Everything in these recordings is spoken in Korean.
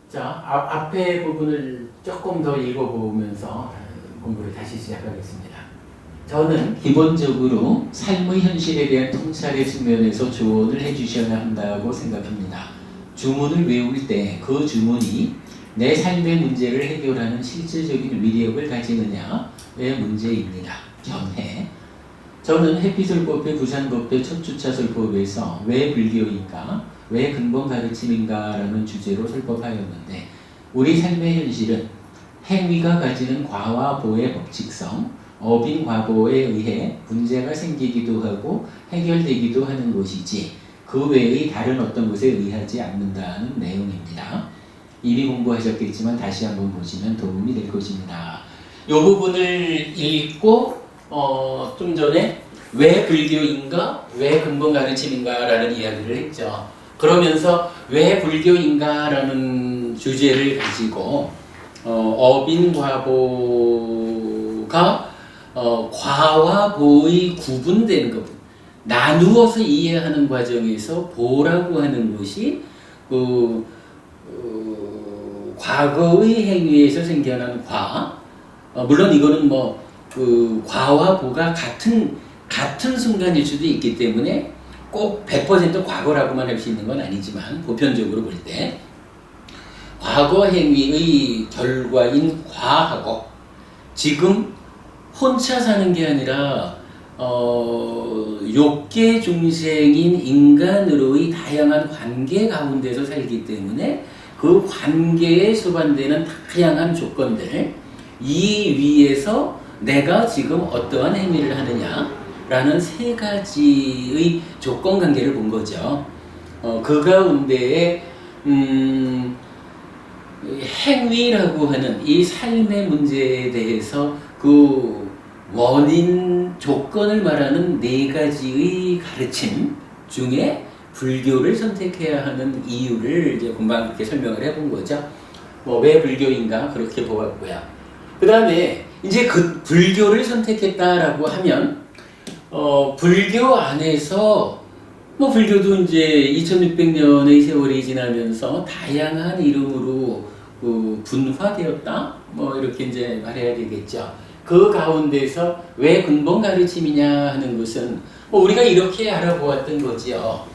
자, 앞에 부분을 조금 더 읽어보면서 공부를 다시 시작하겠습니다. 저는 기본적으로 삶의 현실에 대한 통찰의 측면에서 조언을 해주셔야 한다고 생각합니다. 주문을 외울 때 그 주문이 내 삶의 문제를 해결하는 실질적인 위력을 가지느냐의 문제입니다. 전해 저는 해피술법회, 부산법회, 첫주차설법에서 왜 불교인가, 왜 근본 가르침인가 라는 주제로 설법하였는데, 우리 삶의 현실은 행위가 가지는 과와 보의 법칙성, 어빈 과보에 의해 문제가 생기기도 하고 해결되기도 하는 것이지 그 외의 다른 어떤 것에 의하지 않는다는 내용입니다. 이미 공부하셨겠지만 다시 한번 보시면 도움이 될 것입니다. 이 부분을 읽고 좀 전에 왜 불교인가, 왜 근본 가르침인가 라는 이야기를 했죠. 그러면서 왜 불교인가 라는 주제를 가지고 어빈과보가 과와 보의 구분되는 것, 나누어서 이해하는 과정에서 보라고 하는 것이 과거의 행위에서 생겨난 과, 물론 이거는 과와 보가 같은 순간일 수도 있기 때문에 꼭 100% 과거라고만 할 수 있는 건 아니지만, 보편적으로 볼 때 과거 행위의 결과인 과하고 지금 혼자 사는 게 아니라 욕계 중생인 인간으로의 다양한 관계 가운데서 살기 때문에 그 관계에 수반되는 다양한 조건들, 이 위에서 내가 지금 어떠한 행위를 하느냐라는 세 가지의 조건 관계를 본 거죠. 그 가운데에 행위라고 하는 이 삶의 문제에 대해서 그 원인 조건을 말하는 네 가지의 가르침 중에 불교를 선택해야 하는 이유를 이제 금방 이렇게 설명을 해본 거죠. 왜 불교인가 그렇게 보았고요. 그 다음에 이제 그 불교를 선택했다라고 하면 불교 안에서 불교도 이제 2600년의 세월이 지나면서 다양한 이름으로 분화되었다, 이렇게 이제 말해야 되겠죠. 그 가운데서 왜 근본 가르침이냐 하는 것은 우리가 이렇게 알아보았던 거지요.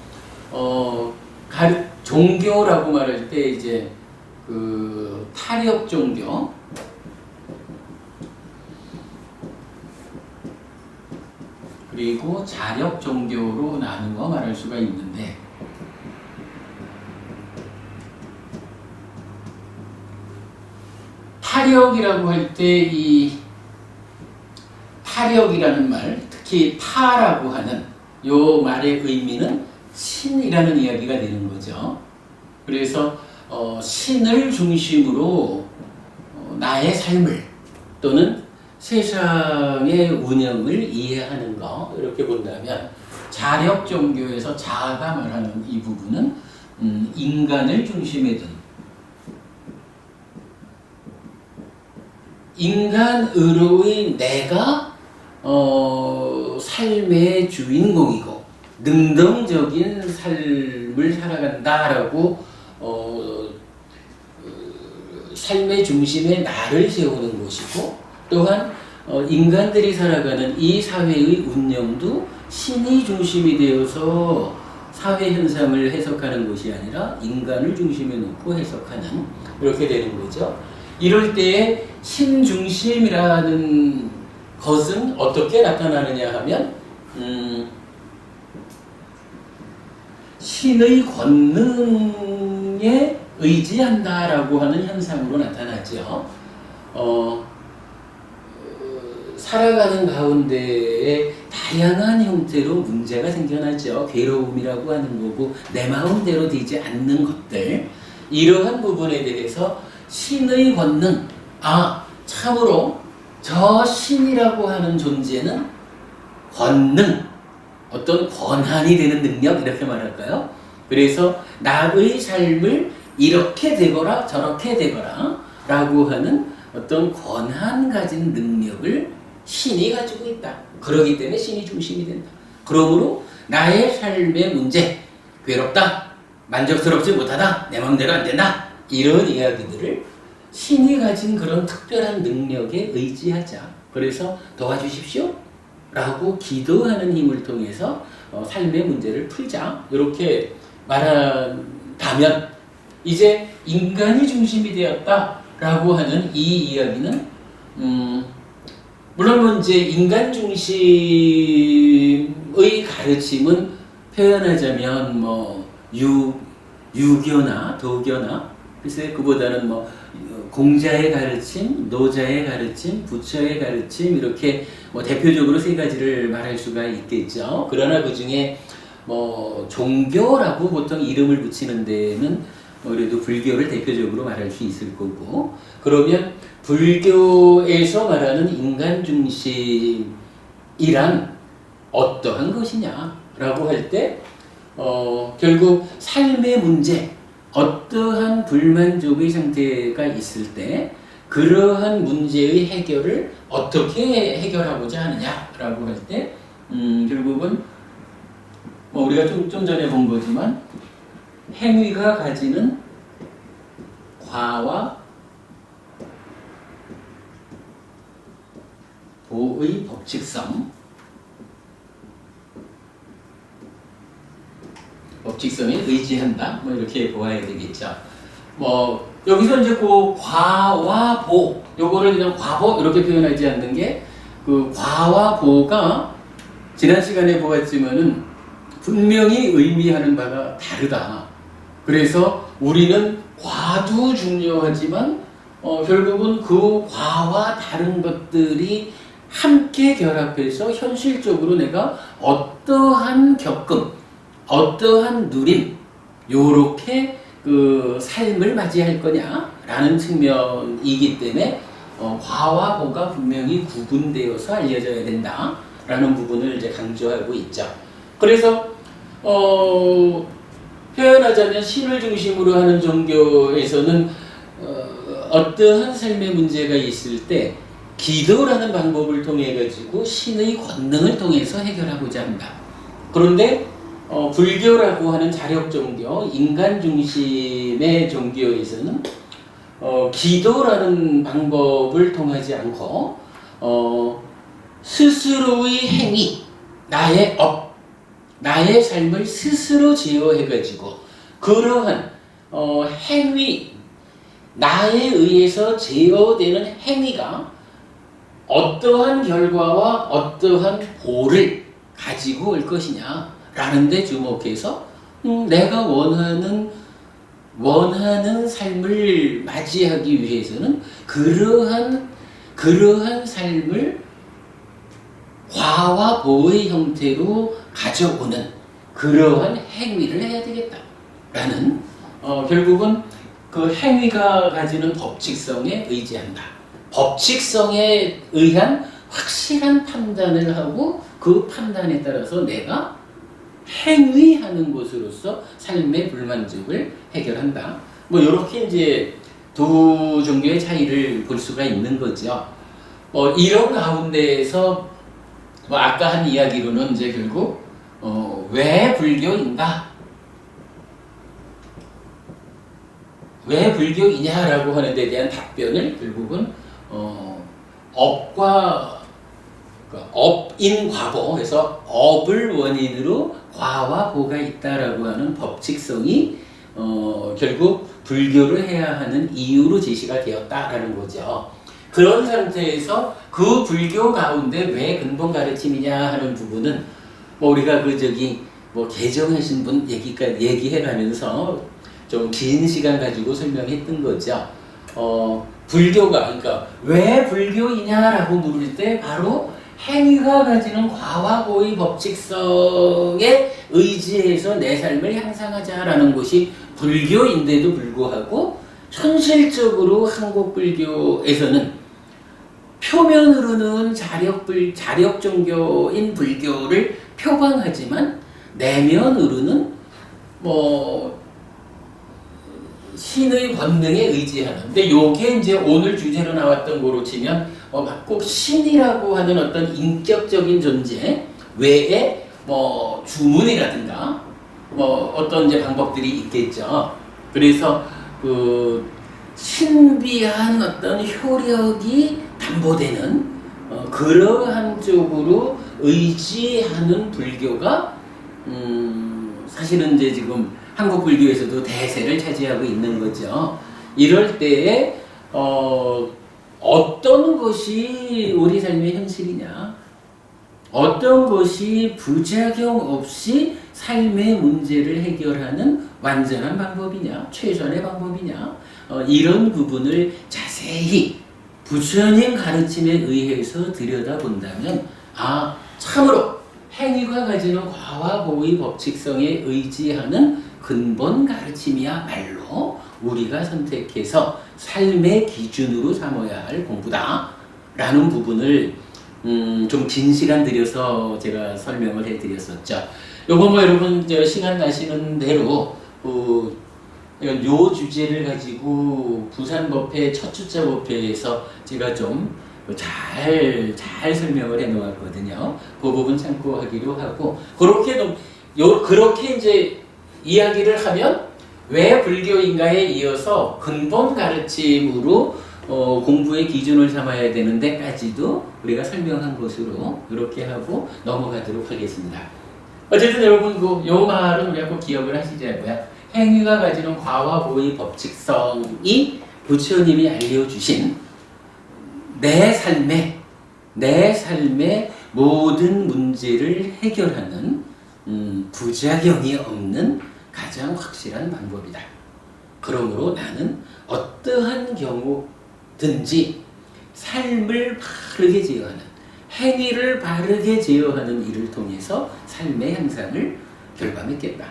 종교라고 말할 때 이제 타력 종교, 그리고 자력 종교로 나누어 말할 수가 있는데, 타력이라고 할 때 이 타력이라는 말, 특히 타라고 하는 요 말의 의미는 신이라는 이야기가 되는 거죠. 그래서 신을 중심으로 나의 삶을 또는 세상의 운영을 이해하는 거, 이렇게 본다면 자력 종교에서 자아가 말하는 이 부분은 인간을 중심에 둔, 인간으로의 내가 삶의 주인공이고 능동적인 삶을 살아간다라고 삶의 중심에 나를 세우는 것이고, 또한 인간들이 살아가는 이 사회의 운영도 신이 중심이 되어서 사회 현상을 해석하는 것이 아니라 인간을 중심에 놓고 해석하는, 이렇게 되는 거죠. 이럴 때에 신중심이라는 것은 어떻게 나타나느냐 하면 신의 권능에 의지한다라고 하는 현상으로 나타나죠. 살아가는 가운데에 다양한 형태로 문제가 생겨나죠. 괴로움이라고 하는 거고 내 마음대로 되지 않는 것들, 이러한 부분에 대해서 신의 권능, 참으로 저 신이라고 하는 존재는 권능, 어떤 권한이 되는 능력, 이렇게 말할까요? 그래서 나의 삶을 이렇게 되거라 저렇게 되거라 라고 하는 어떤 권한 가진 능력을 신이 가지고 있다. 그러기 때문에 신이 중심이 된다. 그러므로 나의 삶의 문제, 괴롭다, 만족스럽지 못하다, 내 마음대로 안 된다, 이런 이야기들을 신이 가진 그런 특별한 능력에 의지하자. 그래서 도와주십시오. 라고 기도하는 힘을 통해서 삶의 문제를 풀자. 이렇게 말한다면 이제 인간이 중심이 되었다라고 하는 이 이야기는 물론 뭐 이제 인간 중심의 가르침은 표현하자면 뭐 유교나 도교나 글쎄 그보다는 뭐 공자의 가르침, 노자의 가르침, 부처의 가르침 이렇게 뭐 대표적으로 세 가지를 말할 수가 있겠죠. 그러나 그 중에 뭐 종교라고 보통 이름을 붙이는 데는 뭐 그래도 불교를 대표적으로 말할 수 있을 거고, 그러면 불교에서 말하는 인간 중심이란 어떠한 것이냐라고 할 때 결국 삶의 문제, 어떠한 불만족의 상태가 있을 때 그러한 문제의 해결을 어떻게 해결하고자 하느냐라고 할 때 결국은 뭐 우리가 좀 전에 본 거지만 행위가 가지는 과와 보의 법칙성에 의지한다. 뭐 이렇게 보아야 되겠죠. 뭐 여기서 이제 그 과와 보, 요거를 그냥 과보 이렇게 표현하지 않는 게 그 과와 보가 지난 시간에 보았지만은 분명히 의미하는 바가 다르다. 그래서 우리는 과도 중요하지만 결국은 그 과와 다른 것들이 함께 결합해서 현실적으로 내가 어떠한 겪음, 어떠한 누림, 요렇게 그 삶을 맞이할 거냐라는 측면이기 때문에 과와 보가 분명히 구분되어서 알려져야 된다라는 부분을 이제 강조하고 있죠. 그래서 표현하자면 신을 중심으로 하는 종교에서는 어떠한 삶의 문제가 있을 때 기도라는 방법을 통해 가지고 신의 권능을 통해서 해결하고자 한다. 그런데 불교라고 하는 자력 종교, 인간 중심의 종교에서는 기도라는 방법을 통하지 않고 스스로의 행위, 나의 삶을 스스로 제어해가지고 그러한 행위, 나에 의해서 제어되는 행위가 어떠한 결과와 어떠한 보를 가지고 올 것이냐라는 데 주목해서 내가 원하는 삶을 맞이하기 위해서는 그러한 삶을 과와 보의 형태로 가져오는 그러한 행위를 해야 되겠다라는 결국은 그 행위가 가지는 법칙성에 의지한다. 법칙성에 의한 확실한 판단을 하고 그 판단에 따라서 내가 행위하는 것으로서 삶의 불만족을 해결한다. 뭐 이렇게 이제 두 종교의 차이를 볼 수가 있는 거죠. 이런 가운데에서 뭐 아까 한 이야기로는 이제 결국 왜 불교인가? 왜 불교이냐라고 하는 데 대한 답변을 결국은 업인과보 해서 업을 원인으로 과와 보가 있다라고 하는 법칙성이 결국 불교를 해야 하는 이유로 제시가 되었다라는 거죠. 그런 상태에서 그 불교 가운데 왜 근본 가르침이냐 하는 부분은 뭐 우리가 뭐 개정하신 분 얘기해가면서 좀 긴 시간 가지고 설명했던 거죠. 불교가 그러니까 왜 불교이냐라고 물을 때 바로 행위가 가지는 과와 보의 법칙성에 의지해서 내 삶을 향상하자라는 것이 불교인데도 불구하고 현실적으로 한국 불교에서는 표면으로는 자력 종교인 불교를 표방하지만 내면으로는 뭐 신의 권능에 의지하는. 근데 요게 이제 오늘 주제로 나왔던 거로 치면 꼭 신이라고 하는 어떤 인격적인 존재 외에 뭐 주문이라든가 뭐 어떤 이제 방법들이 있겠죠. 그래서 그 신비한 어떤 효력이 담보되는 그러한 쪽으로 의지하는 불교가 사실은 이제 지금 한국 불교에서도 대세를 차지하고 있는 거죠. 이럴 때에 어떤 것이 우리 삶의 현실이냐, 어떤 것이 부작용 없이 삶의 문제를 해결하는 완전한 방법이냐, 최선의 방법이냐, 이런 부분을 자세히 부처님 가르침에 의해서 들여다본다면 참으로 행위가 가지는 과와 보의 법칙성에 의지하는 근본 가르침이야말로 우리가 선택해서 삶의 기준으로 삼아야 할 공부다 라는 부분을 좀 긴 시간 들여서 제가 설명을 해드렸었죠. 요거 뭐 여러분 시간 나시는 대로 요 주제를 가지고 부산법회 첫주자법회에서 제가 좀 잘 설명을 해 놓았거든요. 그 부분 참고하기로 하고, 그렇게 이제 이야기를 하면 왜 불교인가에 이어서 근본 가르침으로 공부의 기준을 삼아야 되는데까지도 우리가 설명한 것으로 이렇게 하고 넘어가도록 하겠습니다. 어쨌든 여러분 요 말은 우리가 꼭 기억을 하시자고요. 행위가 가지는 과와 보의 법칙성이 부처님이 알려주신 내 삶의 모든 문제를 해결하는 부작용이 없는 가장 확실한 방법이다. 그러므로 나는 어떠한 경우든지 삶을 바르게 제어하는, 행위를 바르게 제어하는 일을 통해서 삶의 향상을 결과맺겠다.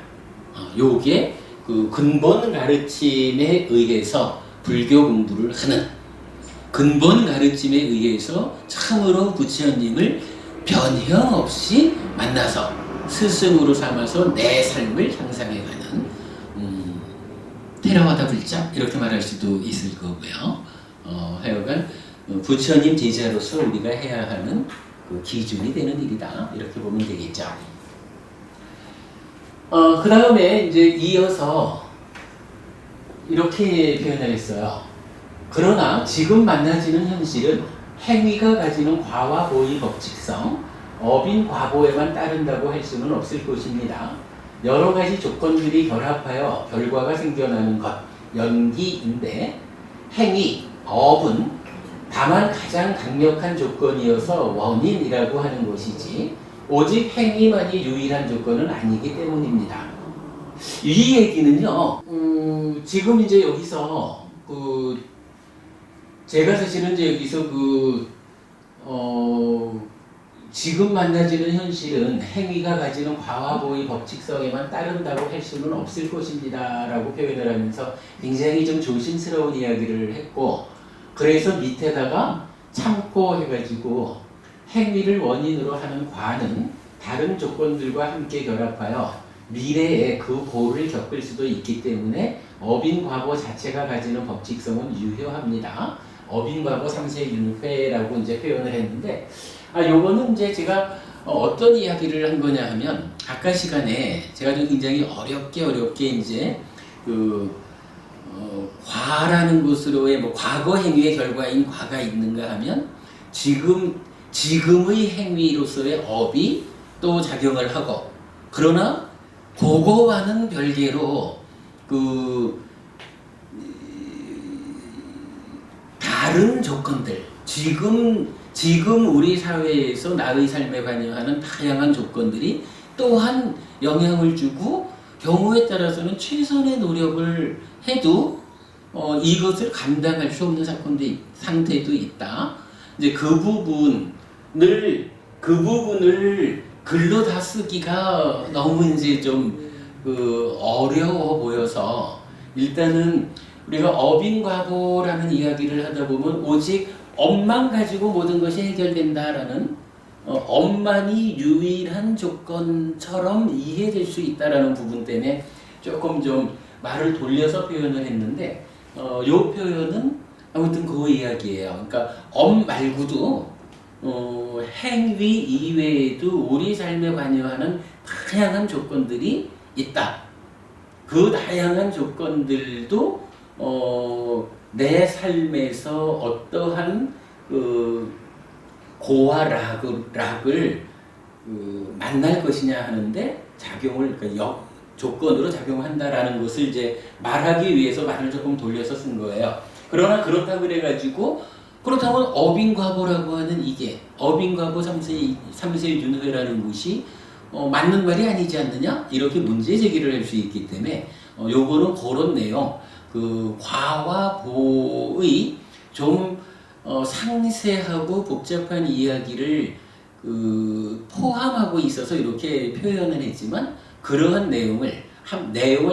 요게 그 근본 가르침에 의해서 불교 공부를 하는, 근본 가르침에 의해서 참으로 부처님을 변형 없이 만나서 스승으로 삼아서 내 삶을 향상해가는 테라와다 불자 이렇게 말할 수도 있을 거고요. 하여간 부처님 제자로서 우리가 해야 하는 그 기준이 되는 일이다 이렇게 보면 되겠죠. 그 다음에 이제 이어서 이렇게 표현을 했어요. 그러나 지금 만나지는 현실은 행위가 가지는 과와 보의 법칙성, 업인 과보에만 따른다고 할 수는 없을 것입니다. 여러 가지 조건들이 결합하여 결과가 생겨나는 것, 연기인데 행위, 업은 다만 가장 강력한 조건이어서 원인이라고 하는 것이지 오직 행위만이 유일한 조건은 아니기 때문입니다. 이 얘기는요, 지금 이제 여기서 제가 사실은 이제 여기서 지금 만나지는 현실은 행위가 가지는 과와 보의 법칙성에만 따른다고 할 수는 없을 것입니다 라고 표현을 하면서 굉장히 좀 조심스러운 이야기를 했고, 그래서 밑에다가 참고 해가지고 행위를 원인으로 하는 과는 다른 조건들과 함께 결합하여 미래에 그 고를 겪을 수도 있기 때문에 업인 과보 자체가 가지는 법칙성은 유효합니다. 업인 과보 3세 윤회라고 이제 표현을 했는데, 요거는 이제 제가 어떤 이야기를 한 거냐 하면, 아까 시간에 제가 좀 굉장히 어렵게 이제 과라는 것으로의 과거 행위의 결과인 과가 있는가 하면 지금의 행위로서의 업이 또 작용을 하고, 그러나 그거와는 별개로 다른 조건들, 지금 우리 사회에서 나의 삶에 관여하는 다양한 조건들이 또한 영향을 주고, 경우에 따라서는 최선의 노력을 해도 이것을 감당할 수 없는 상태도 있다. 이제 그 부분을 글로 다 쓰기가 너무 이제 좀 어려워 보여서, 일단은 우리가 업인과보라는 이야기를 하다 보면 오직 업만 가지고 모든 것이 해결된다라는, 업만이 유일한 조건처럼 이해될 수 있다라는 부분 때문에 조금 좀 말을 돌려서 표현을 했는데, 요 표현은 아무튼 그 이야기예요. 그러니까 업 말고도 행위 이외에도 우리 삶에 관여하는 다양한 조건들이 있다. 그 다양한 조건들도 내 삶에서 어떠한 그 고와 락을 만날 것이냐 하는데 작용을 조건으로 작용한다라는 것을 이제 말하기 위해서 말을 조금 돌려서 쓴 거예요. 그러나 그렇다고 그래가지고 그렇다면 어빙과보라고 하는 이게 어빙과보 3세 윤회라는 것이 맞는 말이 아니지 않느냐 이렇게 문제 제기를 할 수 있기 때문에 요거는 그런 내용 그 과와 보의 좀 상세하고 복잡한 이야기를 포함하고 있어서 이렇게 표현을 했지만 그러한 내용을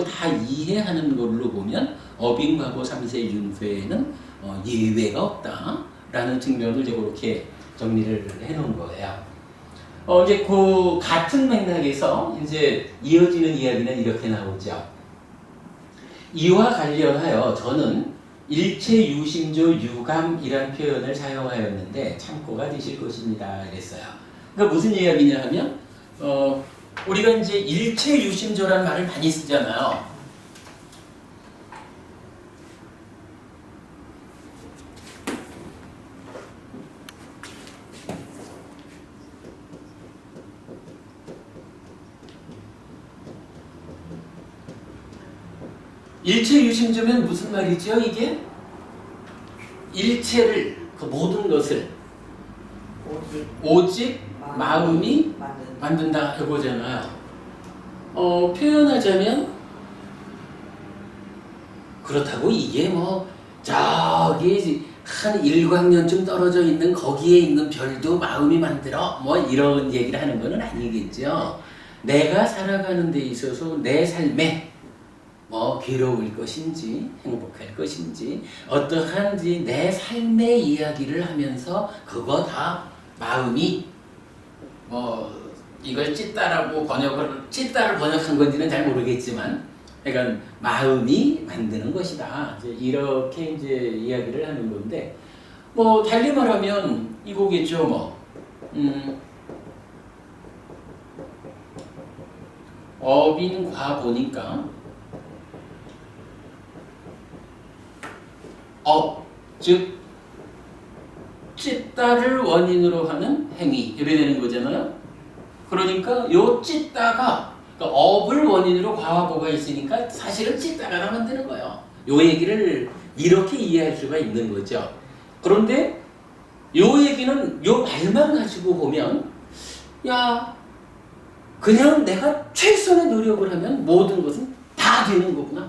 다 이해하는 걸로 보면 어빙과보 3세 윤회에는 예외가 없다라는 측면을 이제 그렇게 정리를 해놓은 거예요. 이제 그 같은 맥락에서 이제 이어지는 이야기는 이렇게 나오죠. 이와 관련하여 저는 일체 유심조 유감이란 표현을 사용하였는데 참고가 되실 것입니다. 이랬어요. 그러니까 무슨 이야기냐 하면 우리가 이제 일체 유심조라는 말을 많이 쓰잖아요. 일체 유심조면 무슨 말이죠? 이게 일체를 그 모든 것을 오직 마음이 만든다 이거잖아요. 표현하자면 그렇다고 이게 뭐 저기 한 일광년쯤 떨어져 있는 거기에 있는 별도 마음이 만들어 뭐 이런 얘기를 하는 건 아니겠죠. 내가 살아가는 데 있어서 내 삶에 뭐 괴로울 것인지 행복할 것인지 어떠한지 내 삶의 이야기를 하면서 그거 다 마음이 이걸 찢다를 번역한 건지는 잘 모르겠지만 그러니까 마음이 만드는 것이다. 이렇게 이제 이야기를 하는 건데 뭐 달리 말하면 이거겠죠. 어빈과 보니까 즉 찢다를 원인으로 하는 행위 이래 되는 거잖아요. 그러니까 요 찢다가 그러니까 업을 원인으로 과화보가 있으니까 사실은 찢다가 만드는 거예요. 요 얘기를 이렇게 이해할 수가 있는 거죠. 그런데 요 얘기는 요 말만 가지고 보면 야 그냥 내가 최선의 노력을 하면 모든 것은 다 되는 거구나.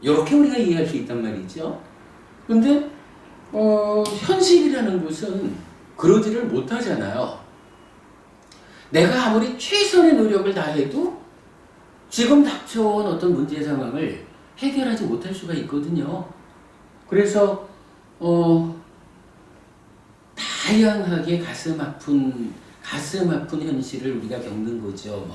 이렇게 우리가 이해할 수 있단 말이죠. 근데 현실이라는 것은 그러지를 못하잖아요. 내가 아무리 최선의 노력을 다해도 지금 닥쳐온 어떤 문제 상황을 해결하지 못할 수가 있거든요. 그래서 다양하게 가슴 아픈 현실을 우리가 겪는 거죠.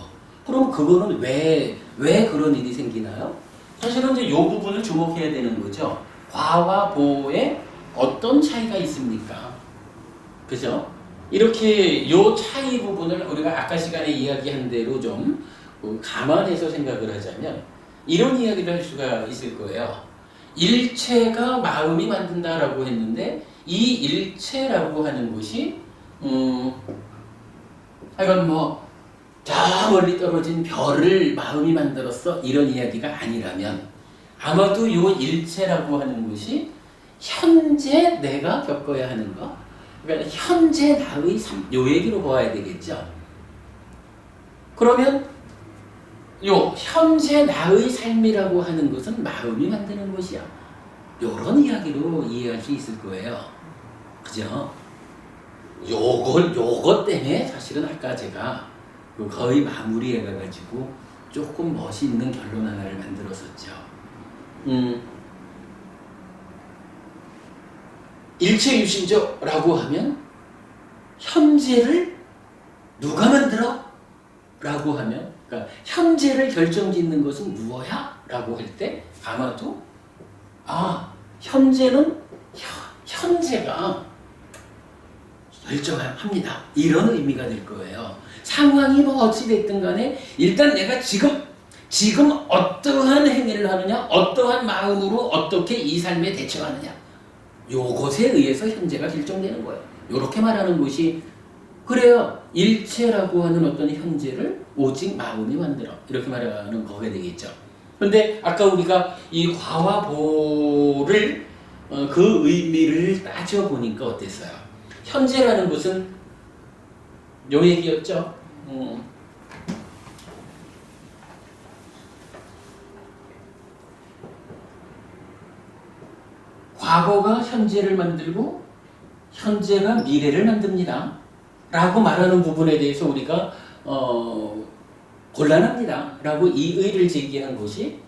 그럼 그거는 왜 그런 일이 생기나요? 사실은 이제 이 부분을 주목해야 되는 거죠. 과와 보의 어떤 차이가 있습니까? 그죠? 이렇게 요 차이 부분을 우리가 아까 시간에 이야기한 대로 좀 감안해서 생각을 하자면 이런 이야기를 할 수가 있을 거예요. 일체가 마음이 만든다라고 했는데 이 일체라고 하는 것이 하여간 저 멀리 떨어진 별을 마음이 만들었어 이런 이야기가 아니라면 아마도 이 일체라고 하는 것이 현재 내가 겪어야 하는 거 그러니까 현재 나의 삶 요 얘기로 보아야 되겠죠. 그러면 요 현재 나의 삶이라고 하는 것은 마음이 만드는 것이야. 요런 이야기로 이해할 수 있을 거예요. 그죠? 요것 때문에 사실은 아까 제가 거의 마무리해가지고 조금 멋있는 결론 하나를 만들었었죠. 일체유심조라고 하면 현재를 누가 만들어? 라고 하면 그러니까 현재를 결정짓는 것은 무엇이야? 라고 할 때 아마도 현재는 현재가 결정합니다. 이런 의미가 될 거예요. 상황이 어찌 됐든 간에 일단 내가 지금 지금 어떠한 행위를 하느냐, 어떠한 마음으로 어떻게 이 삶에 대처하느냐, 요것에 의해서 현재가 결정되는 거예요. 요렇게 말하는 것이, 그래요. 일체라고 하는 어떤 현재를 오직 마음이 만들어. 이렇게 말하는 거가 되겠죠. 그런데 아까 우리가 이 과와 보를 그 의미를 따져보니까 어땠어요? 현재라는 것은 요 얘기였죠. 과거가 현재를 만들고 현재가 미래를 만듭니다. 라고 말하는 부분에 대해서 우리가 곤란합니다. 라고 이의를 제기한 것이,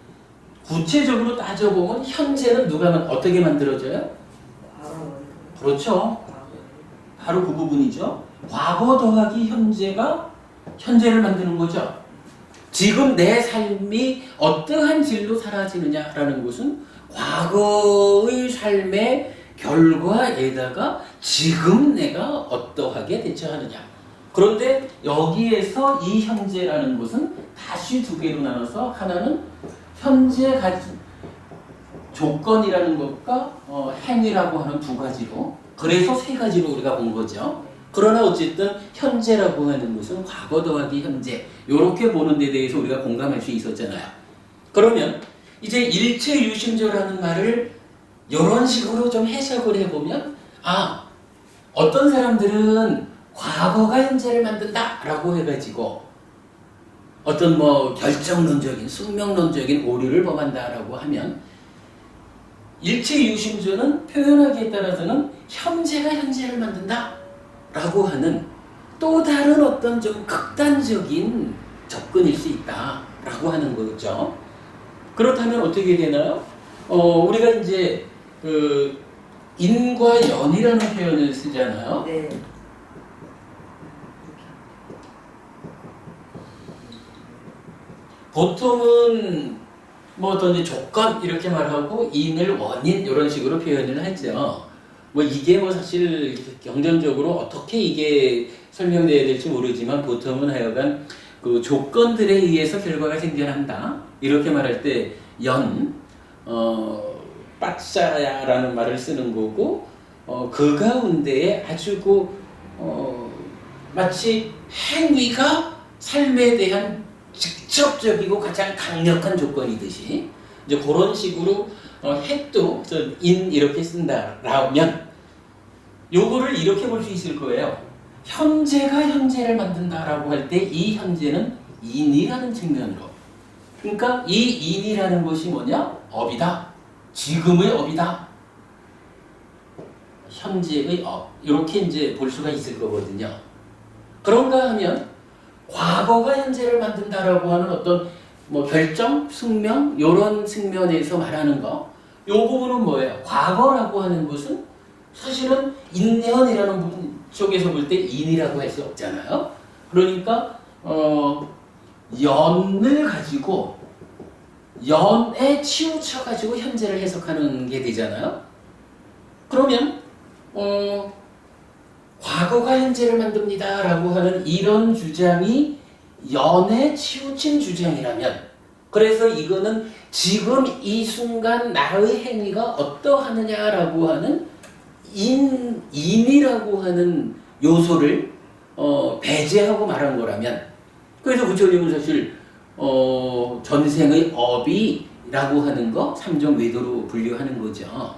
구체적으로 따져보면 현재는 누가 어떻게 만들어져요? 그렇죠. 바로 그 부분이죠. 과거 더하기 현재가 현재를 만드는 거죠. 지금 내 삶이 어떠한 질로 사라지느냐라는 것은 과거의 삶의 결과에다가 지금 내가 어떠하게 대처하느냐. 그런데 여기에서 이 현재라는 것은 다시 두 개로 나눠서, 하나는 현재 가진 조건이라는 것과 행위라고 하는 두 가지로, 그래서 세 가지로 우리가 본 거죠. 그러나 어쨌든 현재라고 하는 것은 과거 더하기 현재, 이렇게 보는 데 대해서 우리가 공감할 수 있었잖아요. 그러면 이제 일체 유심조라는 말을 이런 식으로 좀 해석을 해보면, 어떤 사람들은 과거가 현재를 만든다라고 해가지고 어떤 결정론적인, 숙명론적인 오류를 범한다라고 하면, 일체 유심조는 표현하기에 따라서는 현재가 현재를 만든다라고 하는 또 다른 어떤 좀 극단적인 접근일 수 있다라고 하는 거죠. 그렇다면 어떻게 되나요? 우리가 이제 인과 연이라는 표현을 쓰잖아요. 네. 보통은 어떤 이제 조건 이렇게 말하고 인을 원인 이런 식으로 표현을 하죠. 이게 사실 경전적으로 어떻게 이게 설명돼야 될지 모르지만, 보통은 하여간 그 조건들에 의해서 결과가 생겨난다 이렇게 말할 때 빠짜야라는 말을 쓰는 거고, 그 가운데에 아주 마치 행위가 삶에 대한 직접적이고 가장 강력한 조건이듯이, 이제 그런 식으로 핵도 인 이렇게 쓴다라면 요거를 이렇게 볼 수 있을 거예요. 현재가 현재를 만든다라고 할 때 이 현재는 인이라는 측면으로, 그러니까 이 인이라는 것이 뭐냐? 업이다. 지금의 업이다. 현재의 업. 이렇게 이제 볼 수가 있을 거거든요. 그런가 하면 과거가 현재를 만든다라고 하는 어떤 결정, 숙명 이런 측면에서 말하는 거, 요 부분은 뭐예요? 과거라고 하는 것은 사실은 인연이라는 부분 쪽에서 볼 때 인이라고 할 수 없잖아요. 그러니까 연을 가지고 연에 치우쳐 가지고 현재를 해석하는 게 되잖아요. 그러면 과거가 현재를 만듭니다라고 하는 이런 주장이 연에 치우친 주장이라면, 그래서 이거는 지금 이 순간 나의 행위가 어떠하느냐라고 하는 인이라고 하는 요소를 배제하고 말한 거라면, 그래서 부처님은 사실 전생의 업이라고 하는 거 삼종 외도로 분류하는 거죠.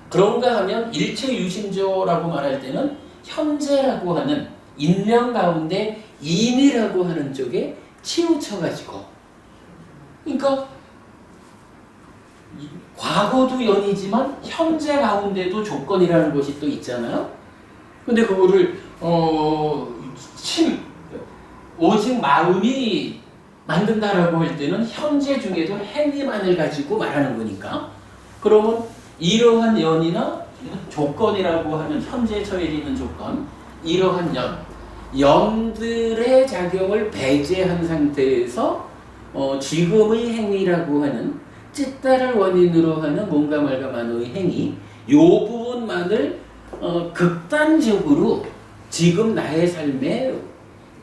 그런가 하면 일체 유심조라고 말할 때는 현재라고 하는 인명 가운데 인이라고 하는 쪽에 치우쳐가지고, 그러니까 과거도 연이지만 현재 가운데도 조건이라는 것이 또 있잖아요. 근데 그거를 오직 마음이 만든다라고 할 때는 현재 중에도 행위만을 가지고 말하는 거니까, 그러면 이러한 연이나 조건이라고 하는 현재 처해 있는 조건, 이러한 연들의 작용을 배제한 상태에서 지금의 행위라고 하는 찌따를 원인으로 하는 몸과 말과 만호의 행위, 요 부분만을 극단적으로 지금 나의 삶의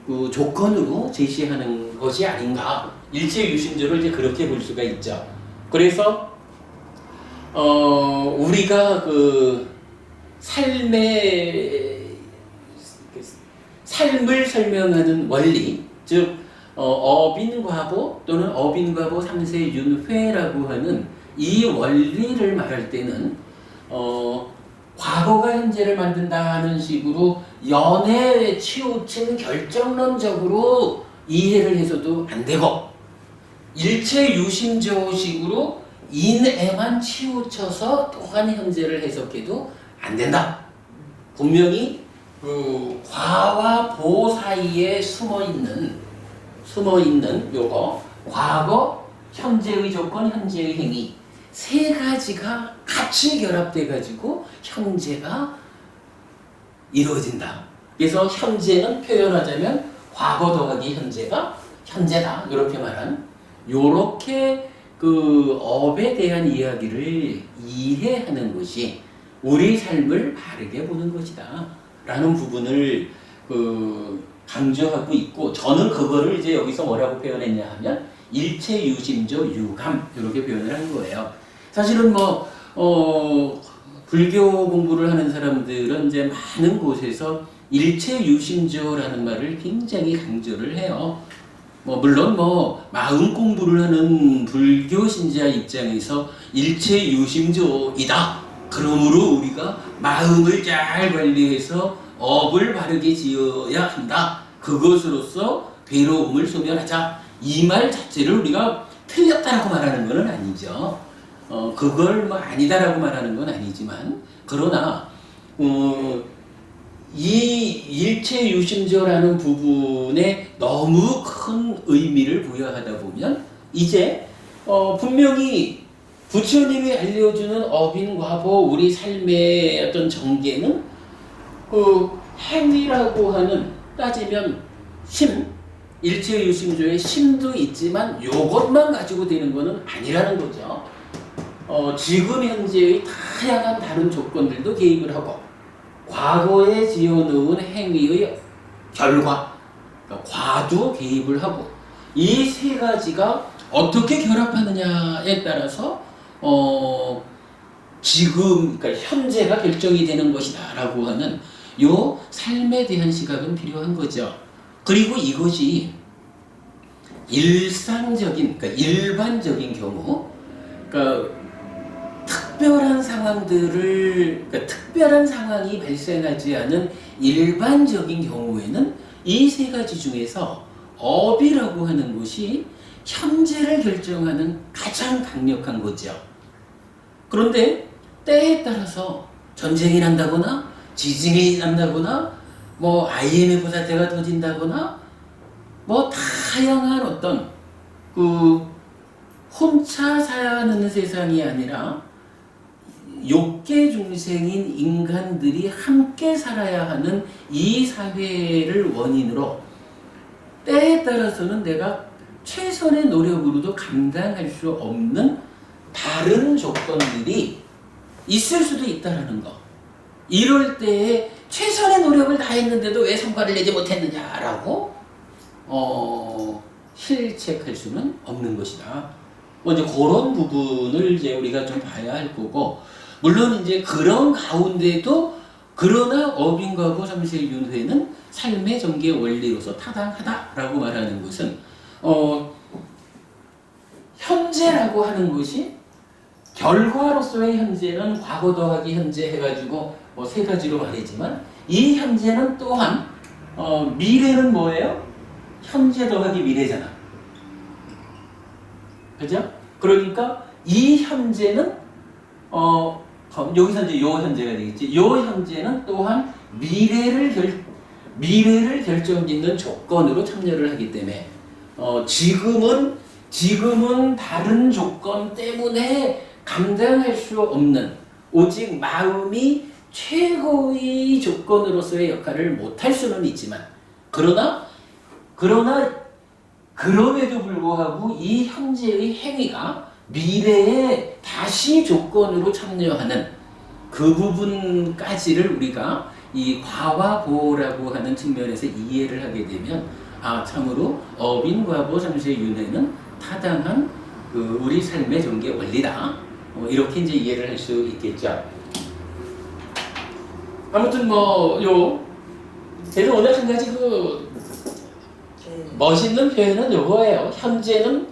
그 조건으로 제시하는 것이 아닌가, 일체유심조를 이제 그렇게 볼 수가 있죠. 그래서 우리가 그 삶을 설명하는 원리, 즉 어빈과보 또는 어빈과보 3세 윤회라고 하는 이 원리를 말할 때는 과거가 현재를 만든다는 식으로 연애에 치우친 결정론적으로 이해를 해서도 안 되고, 일체유심조식으로 인에만 치우쳐서 또한 현재를 해석해도 안 된다. 분명히 그 과와 보 사이에 숨어있는 요거 과거, 현재의 조건, 현재의 행위 세 가지가 같이 결합돼 가지고 현재가 이루어진다. 그래서 현재는 표현하자면 과거 더하기 현재가 현재다. 이렇게 말한 요렇게 그 업에 대한 이야기를 이해하는 것이 우리 삶을 바르게 보는 것이다 라는 부분을 강조하고 있고, 저는 그거를 이제 여기서 뭐라고 표현했냐 하면 일체유심조 유감 이렇게 표현을 한 거예요. 사실은 불교 공부를 하는 사람들은 이제 많은 곳에서 일체유심조라는 말을 굉장히 강조를 해요. 물론 마음 공부를 하는 불교 신자 입장에서 일체유심조이다. 그러므로 우리가 마음을 잘 관리해서 업을 바르게 지어야 한다. 그것으로서 괴로움을 소멸하자. 이 말 자체를 우리가 틀렸다라고 말하는 것은 아니죠. 그걸 아니다라고 말하는 건 아니지만, 그러나 이 일체유심조라는 부분에 너무 큰 의미를 부여하다 보면 이제 분명히 부처님이 알려주는 어빈과보 우리 삶의 어떤 정계는 그 행위라고 하는, 따지면 일체유심조의 심도 있지만 요것만 가지고 되는 거는 아니라는 거죠. 지금 현재의 다양한 다른 조건들도 개입을 하고, 과거에 지어놓은 행위의 결과, 그러니까 과도 개입을 하고, 이 세 가지가 어떻게 결합하느냐에 따라서 지금, 그러니까 현재가 결정이 되는 것이다 라고 하는 요 삶에 대한 시각은 필요한 거죠. 그리고 이것이 일상적인, 그러니까 일반적인 경우, 그러니까 특별한 상황들을, 그러니까 특별한 상황이 발생하지 않은 일반적인 경우에는 이 세 가지 중에서 업이라고 하는 것이 현재를 결정하는 가장 강력한 거죠. 그런데 때에 따라서 전쟁이 난다거나 지진이 난다거나 IMF 사태가 터진다거나 다양한 어떤 혼자 사는 세상이 아니라 욕계 중생인 인간들이 함께 살아야 하는 이 사회를 원인으로 때에 따라서는 내가 최선의 노력으로도 감당할 수 없는 다른 조건들이 있을 수도 있다라는 거. 이럴 때에 최선의 노력을 다했는데도 왜 성과를 내지 못했느냐라고 실책할 수는 없는 것이다. 이제 그런 부분을 이제 우리가 좀 봐야 할 거고, 물론 이제 그런 가운데도 그러나 어빈과보 3세 윤회는 삶의 전개 원리로서 타당하다라고 말하는 것은 현재라고 하는 것이 결과로서의 현재는 과거 더하기 현재 해가지고 세 가지로 말했지만, 이 현재는 또한 미래는 뭐예요? 현재 더하기 미래잖아. 그죠? 그러니까 이 현재는 여기서 이제 요 현재가 되겠지. 요 현재는 또한 미래를 결정짓는 조건으로 참여를 하기 때문에 지금은 다른 조건 때문에 감당할 수 없는, 오직 마음이 최고의 조건으로서의 역할을 못할 수는 있지만, 그러나 그럼에도 불구하고 이 현재의 행위가 미래에 다시 조건으로 참여하는 그 부분까지를 우리가 이 과와 보라고 하는 측면에서 이해를 하게 되면 참으로 업인 과보 삼수의 윤회는 타당한 우리 삶의 전개 원리다. 이렇게 이제 이해를 할 수 있겠죠. 아무튼 그래서 오늘 한 가지 멋있는 표현은 요거예요. 현재는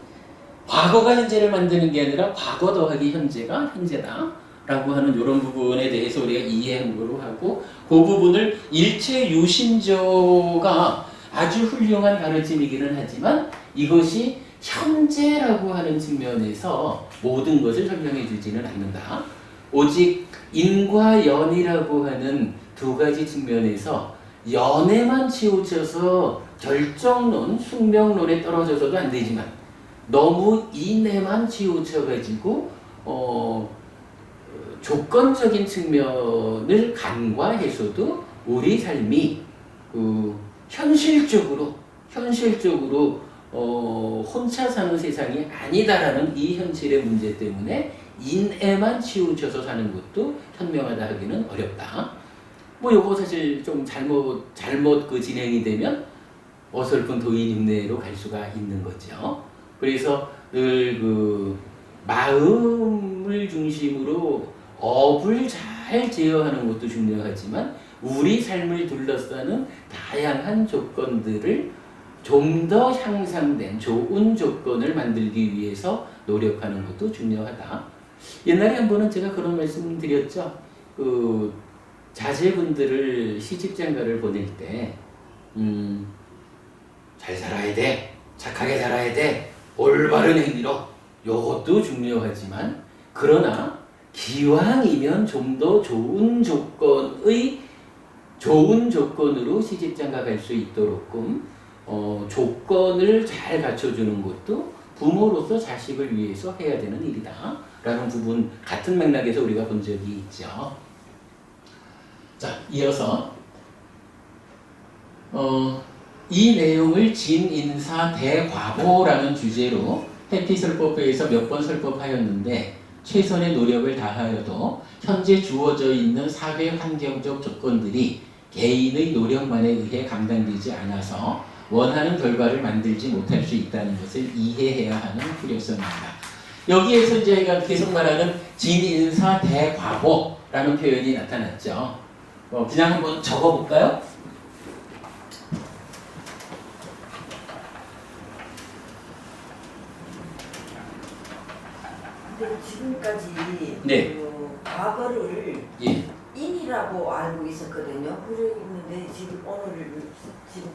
과거가 현재를 만드는 게 아니라 과거 더하기 현재가 현재다 라고 하는 이런 부분에 대해서 우리가 이해한 거로 하고, 그 부분을 일체 유심조가 아주 훌륭한 가르침이기는 하지만 이것이 현재라고 하는 측면에서 모든 것을 설명해 주지는 않는다. 오직 인과 연이라고 하는 두 가지 측면에서 연에만 치우쳐서 결정론, 숙명론에 떨어져서도 안 되지만 너무 인에만 치우쳐가지고 조건적인 측면을 간과해서도 우리 삶이 현실적으로 혼자 사는 세상이 아니다라는 이 현실의 문제 때문에 인에만 치우쳐서 사는 것도 현명하다 하기는 어렵다. 요거 사실 좀 잘못 진행이 되면 어설픈 도인육내로 갈 수가 있는 거죠. 그래서 늘 마음을 중심으로 업을 잘 제어하는 것도 중요하지만 우리 삶을 둘러싸는 다양한 조건들을 좀 더 향상된 좋은 조건을 만들기 위해서 노력하는 것도 중요하다. 옛날에 한 번은 제가 그런 말씀 드렸죠. 자제분들을 시집장가를 보낼 때 잘 살아야 돼, 착하게 살아야 돼, 올바른 행위로, 요것도 중요하지만 그러나 기왕이면 좀 더 좋은 조건으로 시집장가 갈 수 있도록끔 조건을 잘 갖춰주는 것도 부모로서 자식을 위해서 해야 되는 일이다 라는 부분, 같은 맥락에서 우리가 본 적이 있죠. 자, 이어서 이 내용을 진인사 대과보라는 주제로 해피설법회에서 몇 번 설법하였는데, 최선의 노력을 다하여도 현재 주어져 있는 사회 환경적 조건들이 개인의 노력만에 의해 감당되지 않아서 원하는 결과를 만들지 못할 수 있다는 것을 이해해야 하는 필요성입니다. 여기에서 이제 계속 말하는 진인사 대과보라는 표현이 나타났죠. 그냥 한번 적어볼까요? 근데 지금까지 네. 과거를 예. 인이라고 알고 있었거든요. 그랬는데 지금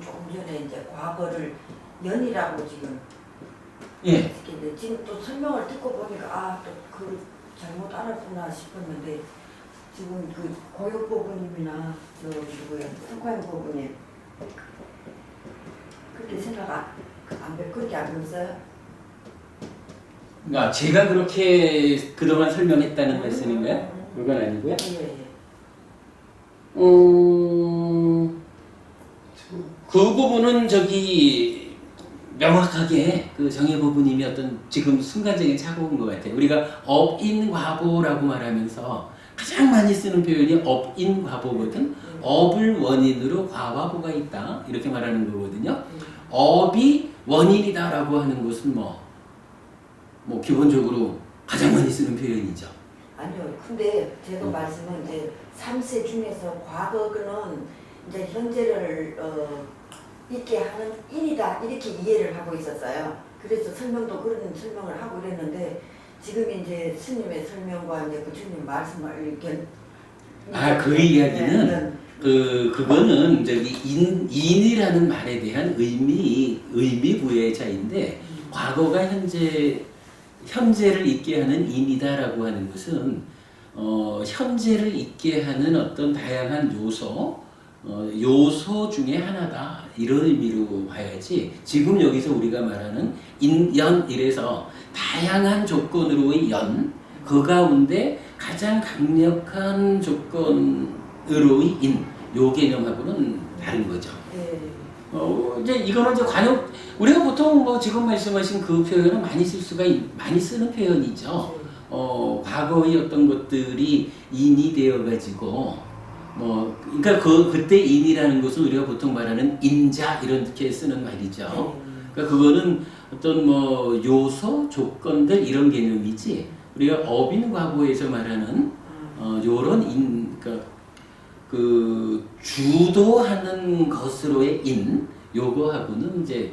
조금 전에 이제 과거를 연이라고 지금 예. 지금 또 설명을 듣고 보니까 또 잘못 알았구나 싶었는데, 지금 고요법원님이나 석화영 법원님 그렇게 생각 그렇게 안 했어요? 그러니까 제가 그렇게 그동안 설명했다는 말씀인가요? 그건 아니고요. 예. 그 부분은 명확하게 정혜부부님이 어떤 지금 순간적인 착오인 것 같아요. 우리가 업인과보라고 말하면서 가장 많이 쓰는 표현이 업인과보거든. 업을 원인으로 과와보가 있다 이렇게 말하는 거거든요. 업이 원인이다라고 하는 것은 기본적으로 가장 많이 쓰는 표현이죠. 아니요. 근데 제가 말씀은 이제 3세 중에서 과거는 이제 현재를 있게 하는 인이다 이렇게 이해를 하고 있었어요. 그래서 설명도 그런 설명을 하고 이랬는데, 지금 이제 스님의 설명과 이제 부처님 말씀을 이렇게 그 이야기는 그거는 인이라는 말에 대한 의미 부여의 차이인데, 과거가 현재를 있게 하는 인이다라고 하는 것은 현재를 있게 하는 어떤 다양한 요소 중에 하나다 이런 의미로 봐야지, 지금 여기서 우리가 말하는 인연 이래서 다양한 조건으로의 그 가운데 가장 강력한 조건으로의 요 개념하고는 다른 거죠. 이제 이거는 우리가 보통 지금 말씀하신 그 표현은 많이 쓰는 표현이죠. 과거의 어떤 것들이 인이 되어가지고 그러니까 그때 인이라는 것은 우리가 보통 말하는 인자 이렇게 쓰는 말이죠. 그러니까 그거는 어떤 뭐 요소, 조건들 이런 개념이지 우리가 어빈과보에서 말하는 요런 그러니까 그 주도하는 것으로의 인 요거하고는 이제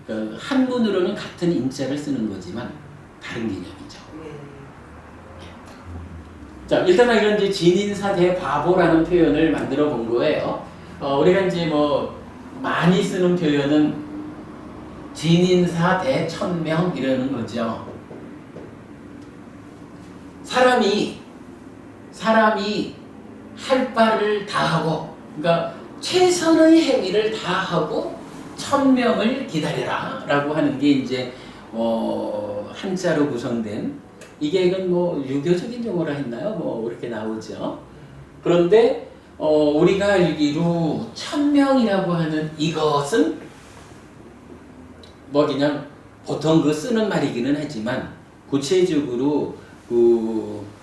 그러니까 한문으로는 같은 인자를 쓰는 거지만 다른 개념이죠. 자, 일단 이런 이제 진인사 대과보라는 표현을 만들어 본 거예요. 우리가 이제 뭐 많이 쓰는 표현은 진인사 대천명 이러는 거죠. 사람이 할 바를 다 하고, 그러니까 최선의 행위를 다 하고 천명을 기다려라라고 하는 게 이제 한자로 구성된. 이건 뭐 유교적인 용어라 했나요? 뭐 이렇게 나오죠. 그런데 우리가 알기로 천명이라고 하는 이것은 뭐 그냥 보통 그 쓰는 말이기는 하지만 구체적으로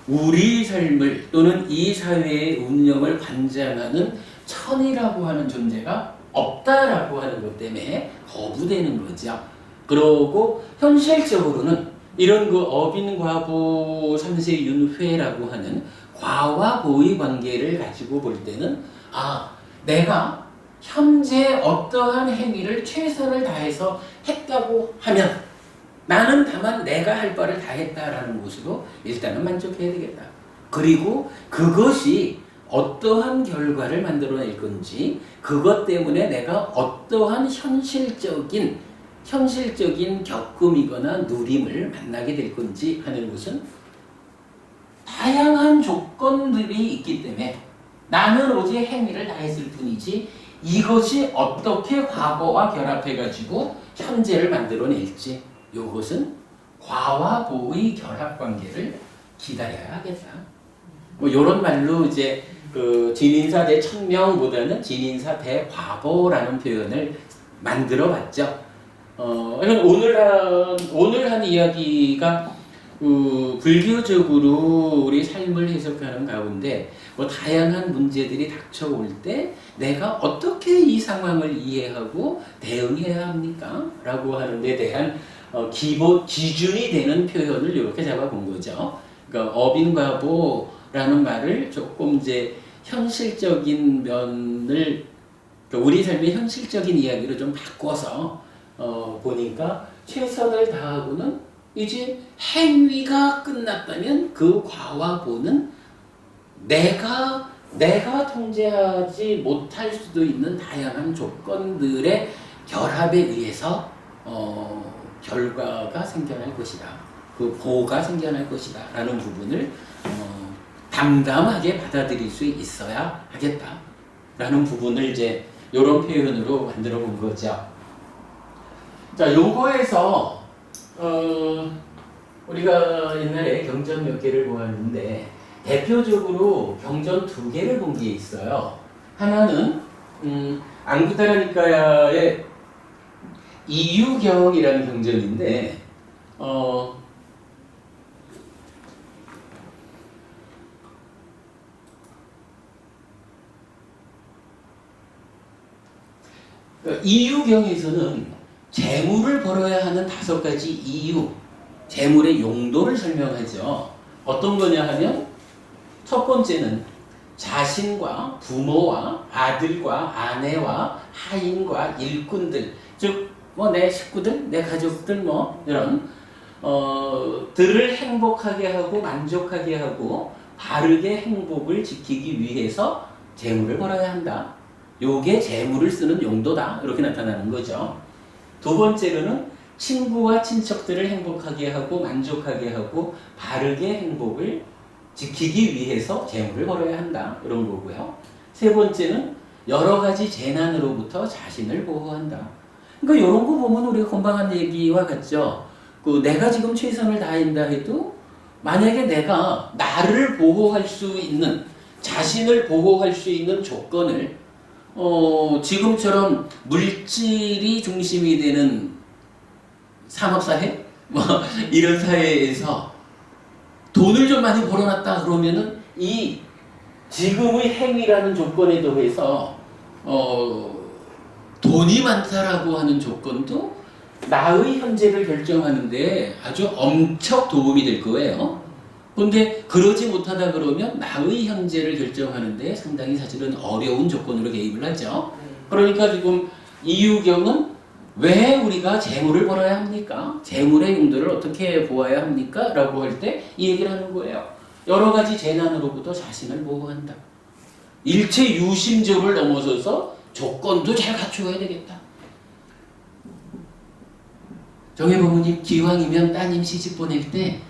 우리 삶을 또는 이 사회의 운영을 관장하는 천이라고 하는 존재가 없다라고 하는 것 때문에 거부되는 거죠. 그러고 현실적으로는 이런 그 어빈과보 삼세윤회라고 하는 과와 보의 관계를 가지고 볼 때는 내가 현재 어떠한 행위를 최선을 다해서 했다고 하면 나는 다만 내가 할 바를 다 했다라는 것으로 일단은 만족해야 되겠다. 그리고 그것이 어떠한 결과를 만들어낼 건지 그것 때문에 내가 어떠한 현실적인 겪음이거나 누림을 만나게 될 건지 하는 것은 다양한 조건들이 있기 때문에 나는 오직 행위를 다 했을 뿐이지 이것이 어떻게 과거와 결합해가지고 현재를 만들어낼지 이것은 과와 보의 결합관계를 기다려야 하겠다. 뭐 이런 말로 이제 그 진인사 대 천명보다는 진인사 대 과보라는 표현을 만들어봤죠. 오늘 한 이야기가 불교적으로 우리 삶을 해석하는 가운데 뭐 다양한 문제들이 닥쳐올 때 내가 어떻게 이 상황을 이해하고 대응해야 합니까? 라고 하는 데 대한 기준이 되는 표현을 이렇게 잡아본 거죠. 그러니까 어빈과보라는 말을 조금 이제 현실적인 면을 그러니까 우리 삶의 현실적인 이야기로 좀 바꿔서 보니까 최선을 다하고는 이제 행위가 끝났다면 그 과와 보는 내가 통제하지 못할 수도 있는 다양한 조건들의 결합에 의해서 결과가 생겨날 것이다. 그 보가 생겨날 것이다. 라는 부분을 담담하게 받아들일 수 있어야 하겠다. 라는 부분을 이제 이런 표현으로 만들어 본 거죠. 자, 요거에서 우리가 옛날에 경전 몇 개를 보았는데 대표적으로 경전 2개를 본 게 있어요. 하나는 앙구타라니까야의 이유경이라는 경전인데 이유경에서는 재물을 벌어야 하는 5가지 이유, 재물의 용도를 설명하죠. 어떤 거냐 하면 첫 번째는 자신과 부모와 아들과 아내와 하인과 일꾼들, 즉 뭐 내 식구들, 내 가족들 뭐 이런 들을 행복하게 하고 만족하게 하고 바르게 행복을 지키기 위해서 재물을 벌어야 한다. 요게 재물을 쓰는 용도다. 이렇게 나타나는 거죠. 두 번째로는 친구와 친척들을 행복하게 하고 만족하게 하고 바르게 행복을 지키기 위해서 재물을 벌어야 한다. 이런 거고요. 세 번째는 여러 가지 재난으로부터 자신을 보호한다. 그러니까 이런 거 보면 우리가 금방 한 얘기와 같죠. 내가 지금 최선을 다한다 해도 만약에 내가 나를 보호할 수 있는 자신을 보호할 수 있는 조건을 지금처럼 물질이 중심이 되는 산업사회? 뭐 이런 사회에서 돈을 좀 많이 벌어놨다 그러면은 이 지금의 행위라는 조건에 더해서 돈이 많다라고 하는 조건도 나의 현재를 결정하는데 아주 엄청 도움이 될 거예요. 그런데 그러지 못하다 그러면 나의 현재를 결정하는데 상당히 사실은 어려운 조건으로 개입을 하죠. 그러니까 지금 이유경은 왜 우리가 재물을 벌어야 합니까? 재물의 용도를 어떻게 보아야 합니까? 라고 할 때 이 얘기를 하는 거예요. 여러 가지 재난으로부터 자신을 보호한다. 일체 유심조를 넘어서서 조건도 잘 갖추어야 되겠다. 정혜부모님 기왕이면 따님 시집 보낼 때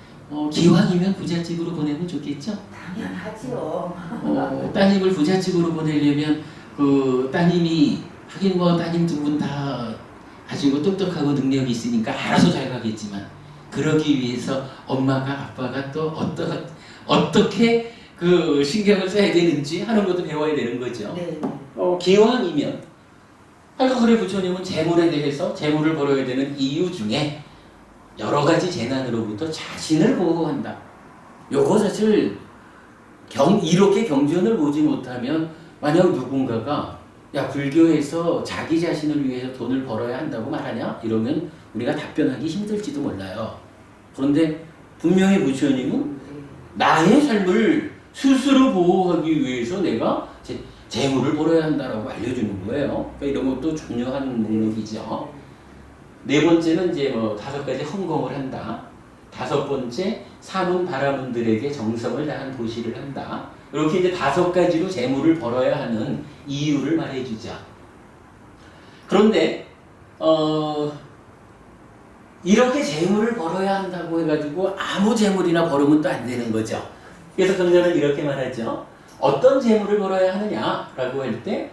기왕이면 부잣집으로 보내면 좋겠죠? 당연하지요. 따님을 부잣집으로 보내려면 그 따님이 하긴 뭐 따님 두 분 다 아주 똑똑하고 능력이 있으니까 알아서 잘 가겠지만 그러기 위해서 엄마가 아빠가 또 어떻게 그 신경을 써야 되는지 하는 것도 배워야 되는 거죠. 네. 기왕이면 그래 부처님은 재물에 대해서 재물을 벌어야 되는 이유 중에 여러 가지 재난으로부터 자신을 보호한다. 요거 사실 이렇게 경전을 보지 못하면 만약 누군가가 야 불교에서 자기 자신을 위해서 돈을 벌어야 한다고 말하냐? 이러면 우리가 답변하기 힘들지도 몰라요. 그런데 분명히 부처님은 나의 삶을 스스로 보호하기 위해서 내가 재물을 벌어야 한다라고 알려주는 거예요. 그러니까 이런 것도 중요한 목록이죠. 네 번째는 이제 뭐 5가지 헌공을 한다. 5번째 사문 바라문들에게 정성을 다한 도시를 한다. 이렇게 이제 5가지로 재물을 벌어야 하는 이유를 말해주자. 그런데 이렇게 재물을 벌어야 한다고 해가지고 아무 재물이나 벌으면 또 안 되는 거죠. 그래서 경전은 이렇게 말하죠. 어떤 재물을 벌어야 하느냐라고 할 때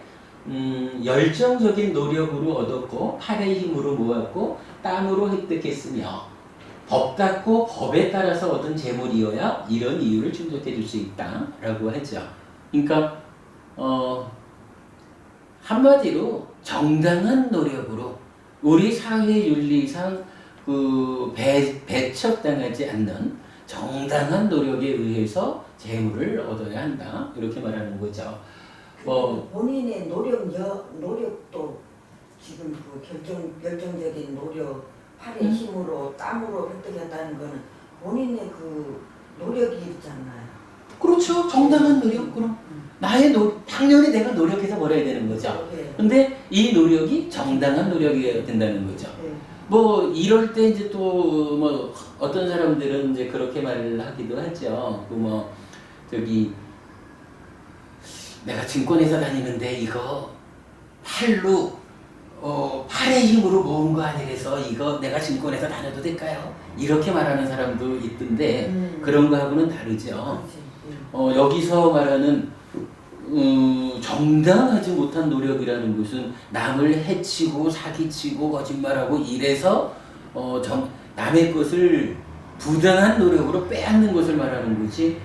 열정적인 노력으로 얻었고 팔의 힘으로 모았고 땀으로 획득했으며 법답고 법에 따라서 얻은 재물이어야 이런 이유를 충족해 줄 수 있다라고 하죠. 그러니까 한마디로 정당한 노력으로 우리 사회 윤리상 그 배척당하지 않는 정당한 노력에 의해서 재물을 얻어야 한다. 이렇게 말하는 거죠. 본인의 노력도 지금 그 결정적인 노력, 팔의 힘으로 땀으로 획득한다는 거는 본인의 그 노력이 있잖아요. 그렇죠. 정당한 노력. 그럼 당연히 내가 노력해서 벌어야 되는 거죠. 네. 근데 이 노력이 정당한 노력이어야 된다는 거죠. 네. 뭐 이럴 때 이제 또 뭐 어떤 사람들은 이제 그렇게 말을 하기도 하죠. 그 뭐 저기 내가 증권회사 다니는데 이거 팔의 힘으로 모은 거 아니라서 이거 내가 증권회사 다녀도 될까요? 이렇게 말하는 사람도 있던데 그런 거하고는 다르죠. 여기서 말하는 정당하지 못한 노력이라는 것은 남을 해치고 사기치고 거짓말하고 이래서 남의 것을 부당한 노력으로 빼앗는 것을 말하는 거지.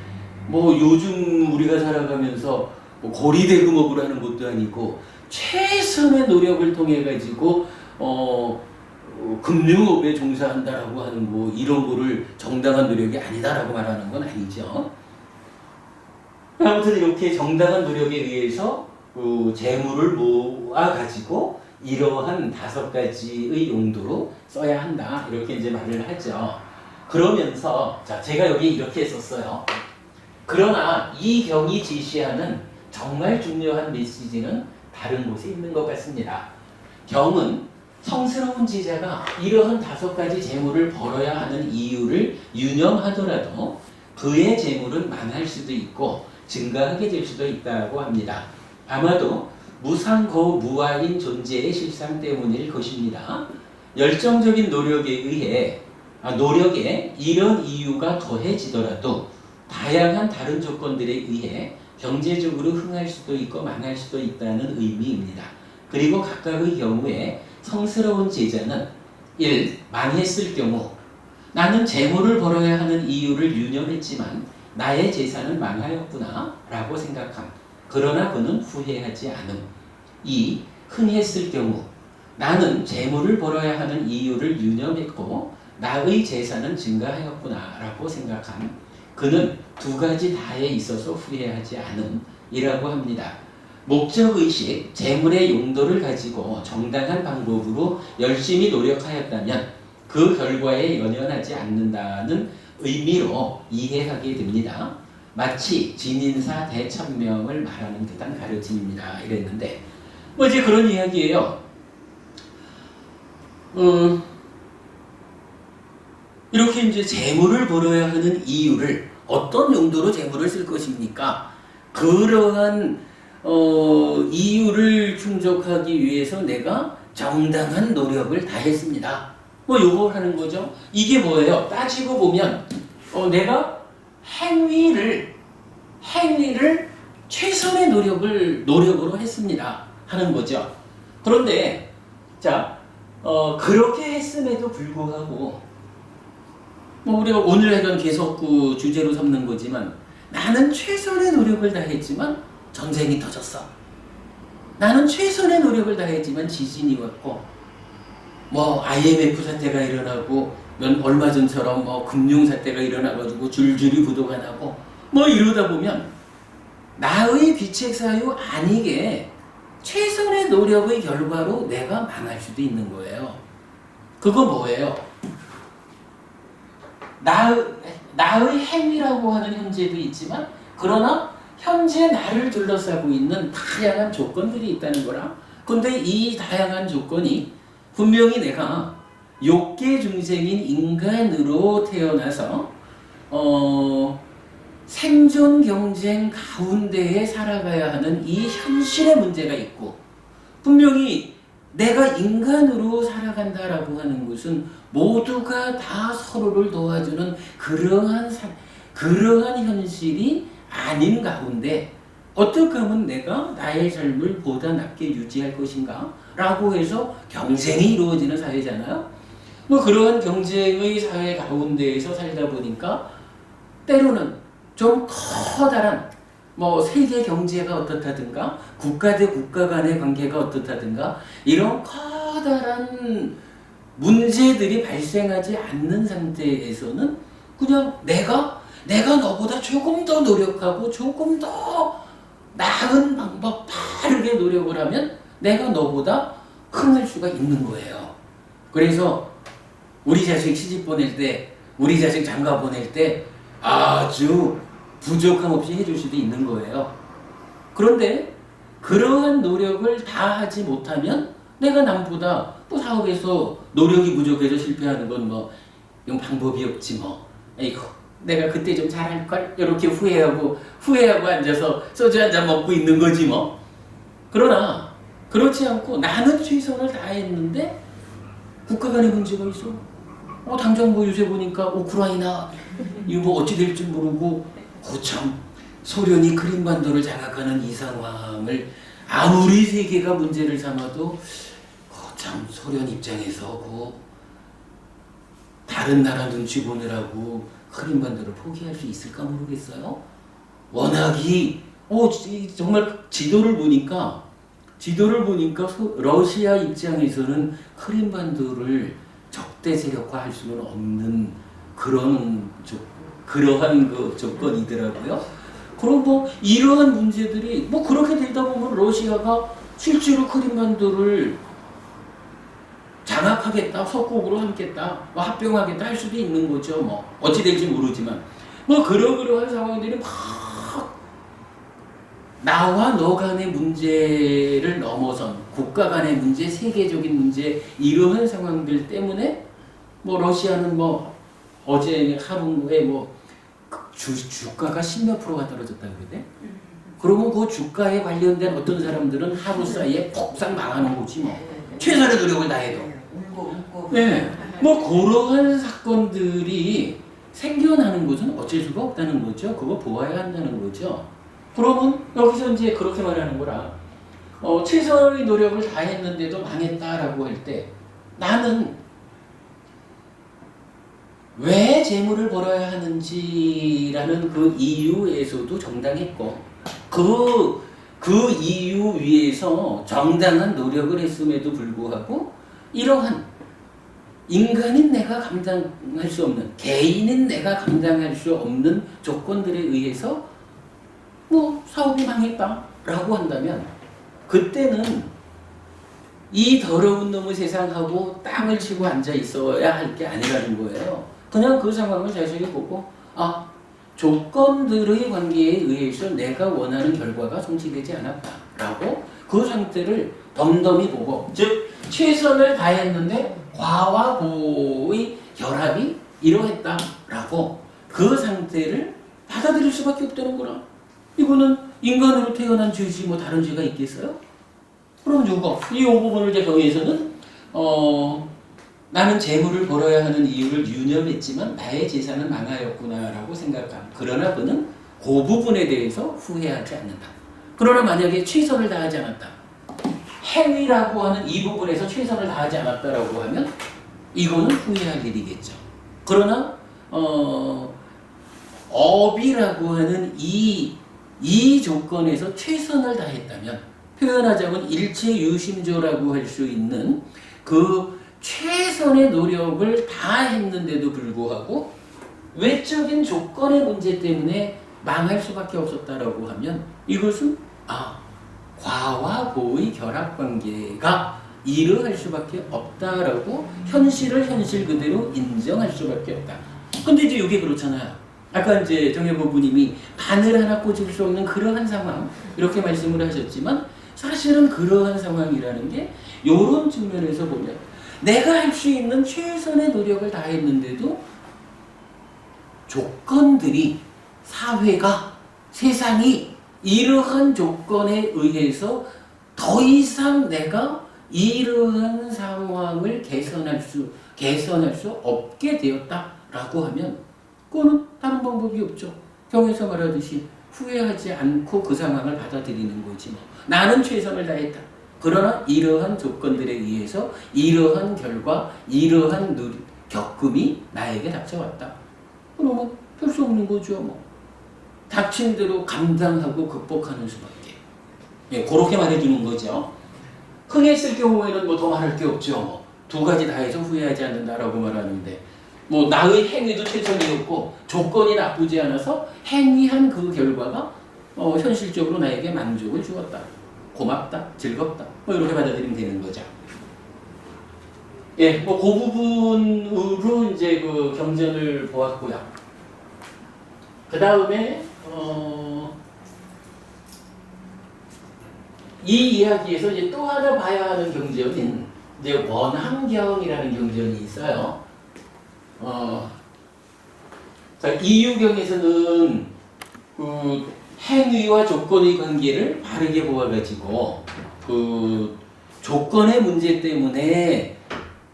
뭐 요즘 우리가 살아가면서 뭐 고리대금업을 하는 것도 아니고 최선의 노력을 통해 가지고 금융업에 종사한다라고 하는 뭐 이런 거를 정당한 노력이 아니다라고 말하는 건 아니죠. 아무튼 이렇게 정당한 노력에 의해서 재물을 모아 가지고 이러한 5가지의 용도로 써야 한다. 이렇게 이제 말을 하죠. 그러면서 자 제가 여기 이렇게 썼어요. 그러나 이 경이 제시하는 정말 중요한 메시지는 다른 곳에 있는 것 같습니다. 경은 성스러운 제자가 이러한 5가지 재물을 벌어야 하는 이유를 유념하더라도 그의 재물은 망할 수도 있고 증가하게 될 수도 있다고 합니다. 아마도 무상고 무아인 존재의 실상 때문일 것입니다. 열정적인 노력에 이런 이유가 더해지더라도 다양한 다른 조건들에 의해 경제적으로 흥할 수도 있고 망할 수도 있다는 의미입니다. 그리고 각각의 경우에 성스러운 제자는 1. 망했을 경우 나는 재물을 벌어야 하는 이유를 유념했지만 나의 재산은 망하였구나 라고 생각함. 그러나 그는 후회하지 않음. 2. 흥했을 경우 나는 재물을 벌어야 하는 이유를 유념했고 나의 재산은 증가하였구나 라고 생각함. 그는 두 가지 다에 있어서 후회하지 않음이라고 합니다. 목적의식, 재물의 용도를 가지고 정당한 방법으로 열심히 노력하였다면 그 결과에 연연하지 않는다는 의미로 이해하게 됩니다. 마치 진인사 대천명을 말하는 듯한 가르침입니다. 이랬는데 뭐 이제 그런 이야기예요. 이렇게 이제 재물을 벌어야 하는 이유를 어떤 용도로 재물을 쓸 것입니까? 그러한 이유를 충족하기 위해서 내가 정당한 노력을 다했습니다. 뭐 요거 하는 거죠. 이게 뭐예요? 따지고 보면 내가 행위를 최선의 노력으로 했습니다 하는 거죠. 그런데 자 그렇게 했음에도 불구하고 뭐 우리가 오늘 하던 개석구 주제로 삼는 거지만 나는 최선의 노력을 다했지만 전쟁이 터졌어. 나는 최선의 노력을 다했지만 지진이 왔고 뭐 IMF 사태가 일어나고 얼마 전처럼 뭐 금융 사태가 일어나가지고 줄줄이 부도가 나고 뭐 이러다 보면 나의 비책 사유 아니게 최선의 노력의 결과로 내가 망할 수도 있는 거예요. 그거 뭐예요? 나의 행위라고 하는 현재도 있지만 그러나 현재 나를 둘러싸고 있는 다양한 조건들이 있다는 거라. 근데 이 다양한 조건이 분명히 내가 욕계 중생인 인간으로 태어나서 생존 경쟁 가운데에 살아가야 하는 이 현실의 문제가 있고 분명히 내가 인간으로 살아간다라고 하는 것은 모두가 다 서로를 도와주는 그러한 현실이 아닌 가운데 어떻게 하면 내가 나의 삶을 보다 낫게 유지할 것인가? 라고 해서 경쟁이 이루어지는 사회잖아요. 뭐 그러한 경쟁의 사회 가운데에서 살다 보니까 때로는 좀 커다란 뭐 세계 경제가 어떻다든가 국가 대 국가 간의 관계가 어떻다든가 이런 커다란 문제들이 발생하지 않는 상태에서는 그냥 내가 너보다 조금 더 노력하고 조금 더 나은 방법 바르게 노력을 하면 내가 너보다 흥할 수가 있는 거예요. 그래서 우리 자식 시집 보낼 때 우리 자식 장가 보낼 때 아주 부족함 없이 해줄 수도 있는 거예요. 그런데 그러한 노력을 다 하지 못하면 내가 남보다 또 사업에서 노력이 부족해서 실패하는 건 뭐 이건 방법이 없지 뭐. 에이구 내가 그때 좀 잘할걸 이렇게 후회하고 앉아서 소주 한잔 먹고 있는 거지 뭐. 그러나 그렇지 않고 나는 최선을 다했는데 국가 간의 문제가 있어. 당장 뭐 요새 보니까 우크라이나 이거 뭐 어찌 될지 모르고 참 소련이 크림반도를 장악하는 이 상황을 아무리 세계가 문제를 삼아도 참 소련 입장에서 다른 나라 눈치 보느라고 크림반도를 포기할 수 있을까 모르겠어요. 워낙이 정말 지도를 보니까 러시아 입장에서는 크림반도를 적대 세력화할 수는 없는 그러한 조건이더라고요. 그럼 뭐 이러한 문제들이 뭐 그렇게 되다 보면 러시아가 실제로 크림반도를 장악하겠다, 석국으로 삼겠다, 뭐 합병하겠다 할 수도 있는 거죠. 뭐 어찌 될지 모르지만 뭐 그러한 상황들이 막 나와 너 간의 문제를 넘어선 국가 간의 문제, 세계적인 문제 이러한 상황들 때문에 뭐 러시아는 뭐 어제 하루에 뭐 주가가 10몇 %가 떨어졌다 그러대. 그러면 그 주가에 관련된 어떤 사람들은 하루 사이에 폭삭 망하는 거지 뭐. 최선의 노력을 다해도. 네, 뭐 그러한 사건들이 생겨나는 것은 어쩔 수가 없다는 거죠. 그거 보아야 한다는 거죠. 그러면 여기서 이제 그렇게 말하는 거라. 최선의 노력을 다했는데도 망했다라고 할 때 나는 왜 재물을 벌어야 하는지라는 그 이유에서도 정당했고 그 이유 위에서 정당한 노력을 했음에도 불구하고 이러한 인간인 내가 감당할 수 없는, 개인인 내가 감당할 수 없는 조건들에 의해서 뭐 사업이 망했다라고 한다면 그때는 이 더러운 놈의 세상하고 땅을 치고 앉아 있어야 할 게 아니라는 거예요. 그냥 그 상황을 자세히 보고 조건들의 관계에 의해서 내가 원하는 결과가 성취되지 않았다라고 그 상태를 덤덤히 보고, 즉 최선을 다했는데 과와 보의 결합이 이러했다라고 그 상태를 받아들일 수밖에 없다는 거라. 이거는 인간으로 태어난 죄지 뭐 다른 죄가 있겠어요? 그럼 이 부분을 이제 거기에서는 나는 재물을 벌어야 하는 이유를 유념했지만 나의 재산은 망하였구나라고 생각함. 그러나 그는 그 부분에 대해서 후회하지 않는다. 그러나 만약에 최선을 다하지 않았다, 행위라고 하는 이 부분에서 최선을 다하지 않았다라고 하면 이거는 후회할 일이겠죠. 그러나 업이라고 하는 이 조건에서 최선을 다했다면, 표현하자면 일체유심조라고 할 수 있는 그 최선의 노력을 다했는데도 불구하고 외적인 조건의 문제 때문에 망할 수밖에 없었다라고 하면 이것은 과와 보의 결합관계가 이러할 수밖에 없다라고 현실을 현실 그대로 인정할 수밖에 없다. 근데 이제 이게 그렇잖아요. 아까 이제 정혜보 부님이 바늘 하나 꽂을 수 없는 그러한 상황 이렇게 말씀을 하셨지만 사실은 그러한 상황이라는 게 이런 측면에서 보면 내가 할 수 있는 최선의 노력을 다했는데도 조건들이, 사회가, 세상이 이러한 조건에 의해서 더 이상 내가 이러한 상황을 개선할 수 없게 되었다라고 하면 그거는 다른 방법이 없죠. 경에서 말하듯이 후회하지 않고 그 상황을 받아들이는 거지 뭐. 나는 최선을 다했다. 그러나 이러한 조건들에 의해서 이러한 결과, 이러한 겪음이 나에게 닥쳐왔다. 그러면 별 수 없는 거죠 뭐. 닥친 대로 감당하고 극복하는 수밖에. 예, 그렇게 말해주는 거죠. 흥했을 경우에는 뭐 더 말할 게 없죠. 뭐. 두 가지 다 해서 후회하지 않는다라고 말하는데, 뭐 나의 행위도 최선이었고 조건이 나쁘지 않아서 행위한 그 결과가 현실적으로 나에게 만족을 주었다. 고맙다, 즐겁다, 뭐 이렇게 받아들이면 되는 거죠. 예, 뭐 그 부분으로 이제 그 경전을 보았고요. 그 다음에 이 이야기에서 이제 또 하나 봐야 하는 경전인 이제 원함경이라는 경전이 있어요. 자, 이유경에서는 그 행위와 조건의 관계를 바르게 보아가지고 그 조건의 문제 때문에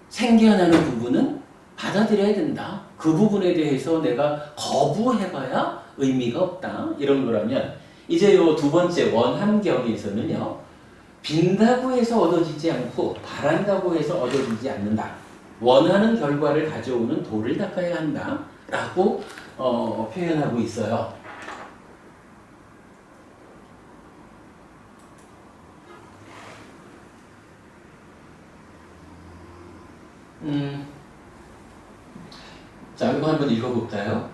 생겨나는 부분은 받아들여야 된다. 그 부분에 대해서 내가 거부해봐야 의미가 없다. 이런 거라면 이제 요 두 번째 원함경에서는요, 빈다고 해서 얻어지지 않고 바란다고 해서 얻어지지 않는다. 원하는 결과를 가져오는 도를 닦아야 한다. 라고 표현하고 있어요. 자, 이거 한번 읽어볼까요?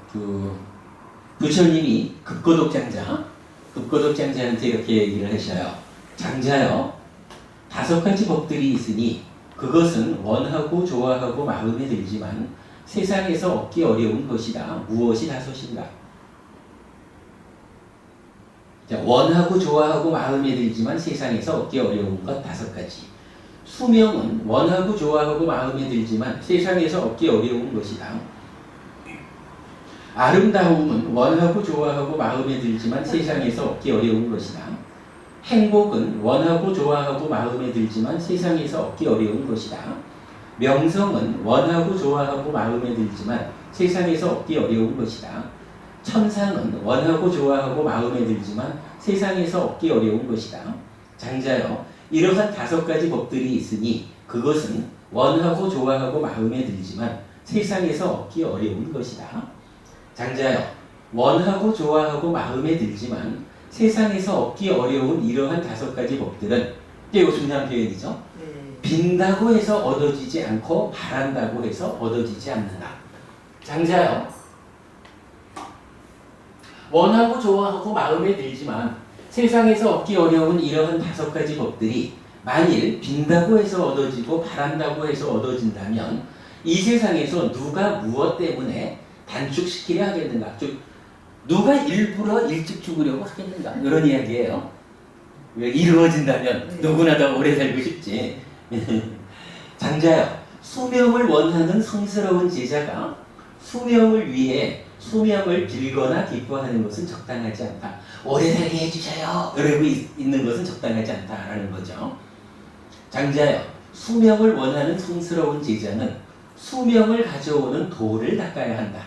부처님이 급고독장자한테 이렇게 얘기를 하셔요. 장자여, 5가지 법들이 있으니 그것은 원하고 좋아하고 마음에 들지만 세상에서 얻기 어려운 것이다. 무엇이 5인가? 자, 원하고 좋아하고 마음에 들지만 세상에서 얻기 어려운 것 5가지. 수명은 원하고 좋아하고 마음에 들지만 세상에서 얻기 어려운 것이다. 아름다움은 원하고 좋아하고 마음에 들지만 세상에서 얻기 어려운 것이다. 행복은 원하고 좋아하고 마음에 들지만 세상에서 얻기 어려운 것이다. 명성은 원하고 좋아하고 마음에 들지만 세상에서 얻기 어려운 것이다. 천상은 원하고 좋아하고 마음에 들지만 세상에서 얻기 어려운 것이다. 장자여, 이러한 5가지 법들이 있으니 그것은 원하고 좋아하고 마음에 들지만 세상에서 얻기 어려운 것이다. 장자여, 원하고 좋아하고 마음에 들지만 세상에서 얻기 어려운 이러한 5가지 법들은, 이게 중요한 표현이죠. 빈다고 해서 얻어지지 않고 바란다고 해서 얻어지지 않는다. 장자요. 원하고 좋아하고 마음에 들지만 세상에서 얻기 어려운 이러한 5가지 법들이 만일 빈다고 해서 얻어지고 바란다고 해서 얻어진다면 이 세상에서 누가 무엇 때문에 단축시키려 하겠는가? 즉 누가 일부러 일찍 죽으려고 하겠는가? 이런 이야기예요. 왜 이루어진다면 누구나 더 오래 살고 싶지. 장자요. 수명을 원하는 성스러운 제자가 수명을 위해 수명을 빌거나 기뻐하는 것은 적당하지 않다. 오래 살게 해주셔요. 이러고 있는 것은 적당하지 않다라는 거죠. 장자요. 수명을 원하는 성스러운 제자는 수명을 가져오는 도를 닦아야 한다.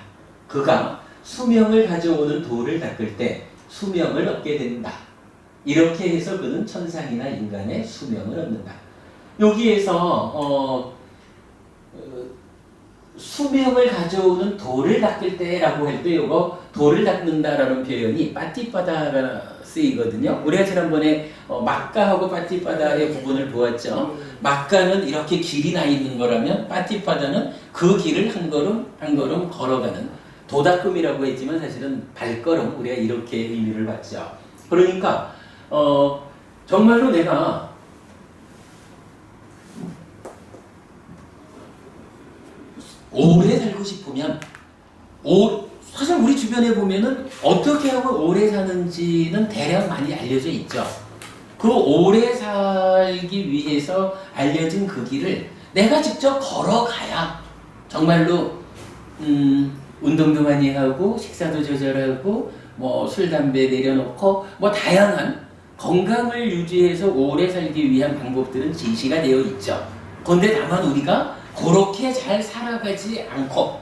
그가 수명을 가져오는 도를 닦을 때 수명을 얻게 된다. 이렇게 해서 그는 천상이나 인간의 수명을 얻는다. 여기에서 수명을 가져오는 도를 닦을 때라고 할 때 이거 도를 닦는다라는 표현이 빠띠빠다가 쓰이거든요. 우리가 지난번에 막가하고 빠띠빠다의 구분을 보았죠. 막가는 이렇게 길이 나 있는 거라면 빠띠빠다는 그 길을 한 걸음 한 걸음 걸어가는 도닦음이라고 했지만 사실은 발걸음, 우리가 이렇게 의미를 받죠. 그러니까 정말로 내가 오래 살고 싶으면 사실 우리 주변에 보면은 어떻게 하고 오래 사는지는 대략 많이 알려져 있죠. 그 오래 살기 위해서 알려진 그 길을 내가 직접 걸어가야 정말로 운동도 많이 하고 식사도 조절하고 뭐 술 담배 내려놓고 뭐 다양한 건강을 유지해서 오래 살기 위한 방법들은 제시가 되어 있죠. 그런데 다만 우리가 그렇게 잘 살아가지 않고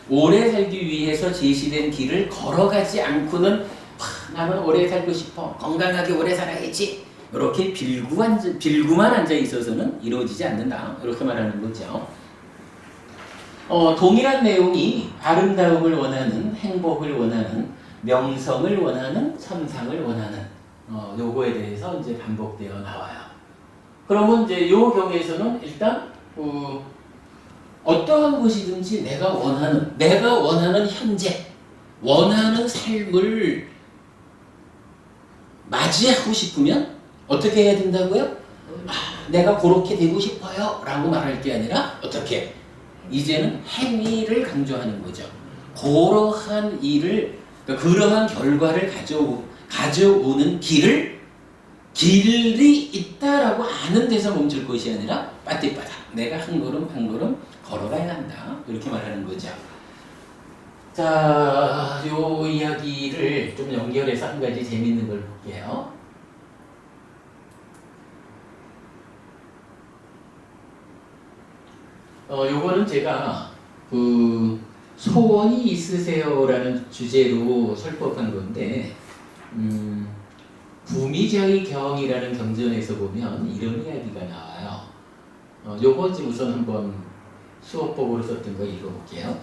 오래 살기 위해서 제시된 길을 걸어가지 않고는 나는 오래 살고 싶어, 건강하게 오래 살아야지, 이렇게 빌구만 앉아 있어서는 이루어지지 않는다. 이렇게 말하는 거죠. 동일한 내용이 아름다움을 원하는, 행복을 원하는, 명성을 원하는, 천상을 원하는 요거에 대해서 이제 반복되어 나와요. 그러면 이제 요 경우에서는 일단 어떠한 것이든지 내가 원하는 현재, 원하는 삶을 맞이하고 싶으면 어떻게 해야 된다고요? 내가 그렇게 되고 싶어요 라고 말할 게 아니라 어떻게? 이제는 행위를 강조하는 거죠. 그러한 일을, 그러한 결과를 가져오는 길이 있다라고 아는 데서 멈출 것이 아니라 빠띠빠다. 내가 한 걸음 한 걸음 걸어가야 한다. 이렇게 말하는 거죠. 자, 요 이야기를 좀 연결해서 한 가지 재밌는 걸 볼게요. 요거는 제가 소원이 있으세요라는 주제로 설법한 건데, 부미자의 경이라는 경전에서 보면 이런 이야기가 나와요. 요거 우선 한번 수업법으로 썼던 거 읽어볼게요.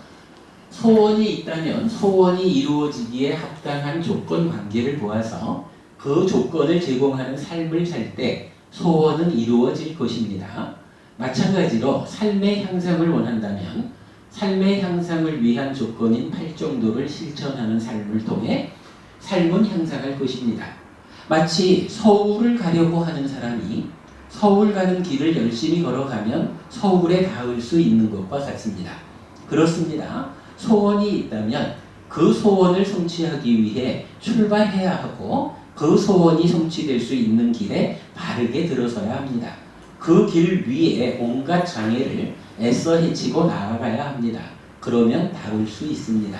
소원이 있다면 소원이 이루어지기에 합당한 조건 관계를 보아서 그 조건을 제공하는 삶을 살 때 소원은 이루어질 것입니다. 마찬가지로 삶의 향상을 원한다면 삶의 향상을 위한 조건인 팔정도를 실천하는 삶을 통해 삶은 향상할 것입니다. 마치 서울을 가려고 하는 사람이 서울 가는 길을 열심히 걸어가면 서울에 닿을 수 있는 것과 같습니다. 그렇습니다. 소원이 있다면 그 소원을 성취하기 위해 출발해야 하고 그 소원이 성취될 수 있는 길에 바르게 들어서야 합니다. 그 길 위에 온갖 장애를 애써 헤치고 나아가야 합니다. 그러면 닿을 수 있습니다.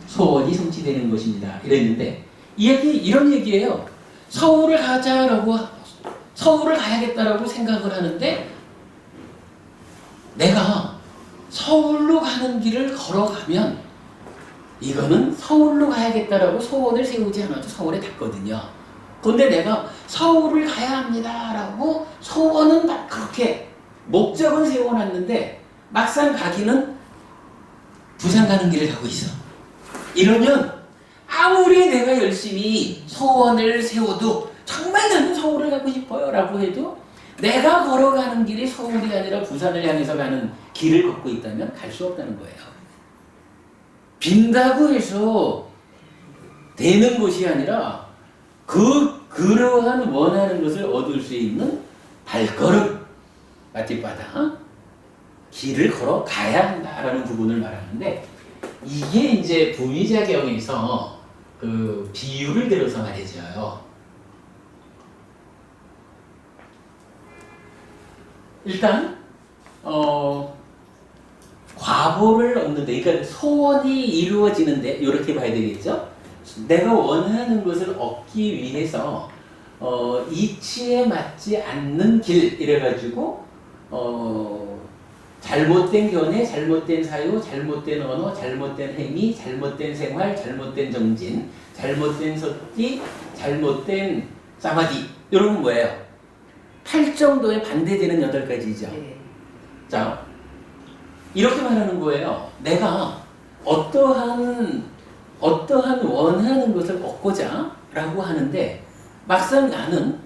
소원이 성취되는 것입니다. 이랬는데 이런 얘기예요. 서울을 가야겠다라고 생각을 하는데 내가 서울로 가는 길을 걸어가면 이거는 서울로 가야겠다라고 소원을 세우지 않아도 서울에 닿거든요. 그런데 내가 서울을 가야 합니다라고 소원은 딱 그렇게 목적은 세워놨는데 막상 가기는 부산 가는 길을 가고 있어. 이러면 아무리 내가 열심히 소원을 세워도 정말 나는 서울을 가고 싶어요 라고 해도 내가 걸어가는 길이 서울이 아니라 부산을 향해서 가는 길을 걷고 있다면 갈 수 없다는 거예요. 빈다고 해서 되는 것이 아니라 그러한 원하는 것을 얻을 수 있는 발걸음, 마티바다, 길을 걸어 가야 한다라는 부분을 말하는데, 이게 이제 부미자경에서 그 비유를 들어서 말이죠. 일단 과보를 얻는데, 그러니까 소원이 이루어지는데 이렇게 봐야 되겠죠. 내가 원하는 것을 얻기 위해서 이치에 맞지 않는 길 이래가지고 잘못된 견해, 잘못된 사유, 잘못된 언어, 잘못된 행위, 잘못된 생활, 잘못된 정진, 잘못된 서티, 잘못된 사마디, 이런 건 뭐예요? 8정도에 반대되는 8가지죠. 자, 이렇게 말하는 거예요. 내가 어떠한 원하는 것을 얻고자 라고 하는데, 막상 나는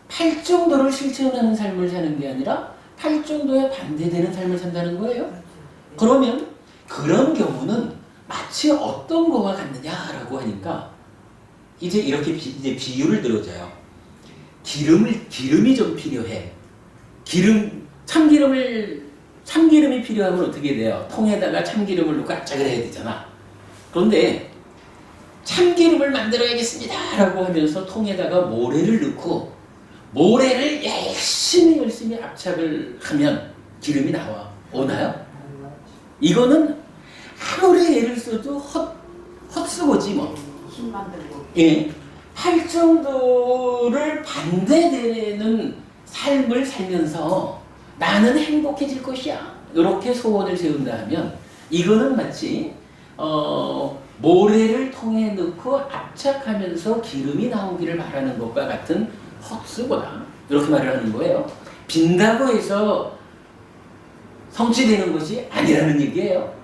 8정도를 실천하는 삶을 사는 게 아니라 8정도에 반대되는 삶을 산다는 거예요. 그러면 그런 경우는 마치 어떤 거와 같느냐라고 하니까, 이제 이렇게 이제 비유를 들어줘요. 기름이 좀 필요해. 참기름이 필요하면 어떻게 돼요? 통에다가 참기름을 넣고 압착을 해야 되잖아. 그런데 참기름을 만들어야겠습니다 라고 하면서 통에다가 모래를 넣고 모래를 열심히 압착을 하면 기름이 오나요? 이거는 아무리 애를 써도 헛수고지 뭐. 힘 만들고. 예. 8정도를 반대되는 삶을 살면서 나는 행복해질 것이야, 이렇게 소원을 세운다 하면, 이거는 마치 모래를 통에 넣고 압착하면서 기름이 나오기를 바라는 것과 같은 헛수고다, 이렇게 말을 하는 거예요. 빈다고 해서 성취되는 것이 아니라는 얘기예요.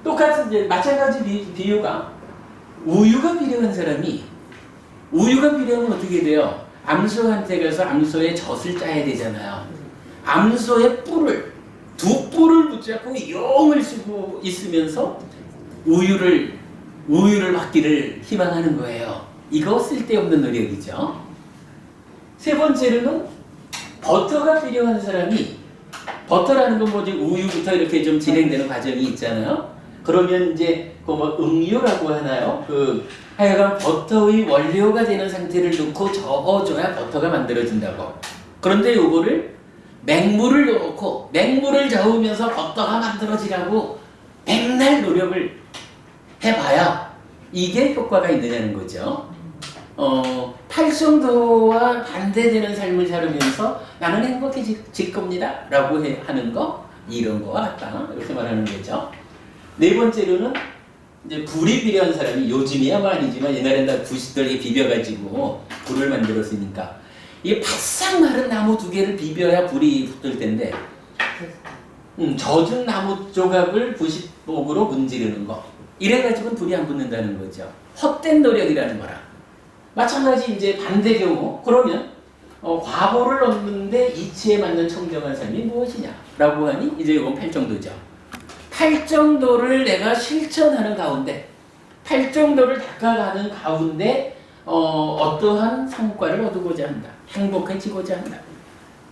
똑같은 이제 마찬가지 비유가, 우유가 필요한 사람이, 우유가 필요하면 어떻게 돼요? 암소한테 가서 암소의 젖을 짜야 되잖아요. 암소의 두 뿔을 붙잡고 용을 쓰고 있으면서 우유를 받기를 희망하는 거예요. 이거 쓸데없는 노력이죠. 세 번째로는 버터가 필요한 사람이, 버터라는 건 뭐지? 우유부터 이렇게 좀 진행되는 과정이 있잖아요. 그러면 이제 그 뭐 음료라고 하나요? 하여간 버터의 원료가 되는 상태를 넣고 저어줘야 버터가 만들어진다고. 그런데 요거를 맹물을 넣고 맹물을 저으면서 버터가 만들어지라고 백날 노력을 해봐야 이게 효과가 있느냐는 거죠. 8정도와 반대되는 삶을 살면서 나는 행복해질 겁니다 라고 하는 거, 이런 거와 같다, 이렇게 말하는 거죠. 네 번째로는 이제 불이 필요한 사람이, 요즘이야 뭐 아니지만 옛날엔 다 부싯돌에 비벼가지고 불을 만들었으니까, 이게 바싹 마른 나무 2개를 비벼야 불이 붙을 텐데, 젖은 나무 조각을 부싯목으로 문지르는 거, 이래가지고는 불이 안 붙는다는 거죠. 헛된 노력이라는 거라. 마찬가지 이제 반대 경우, 그러면 과보를 얻는데 이치에 맞는 청정한 삶이 무엇이냐라고 하니, 이제 이건 8정도죠. 8정도를 내가 실천하는 가운데, 8정도를 닦아가는 가운데 어떠한 성과를 얻고자 한다, 행복해지고자 한다,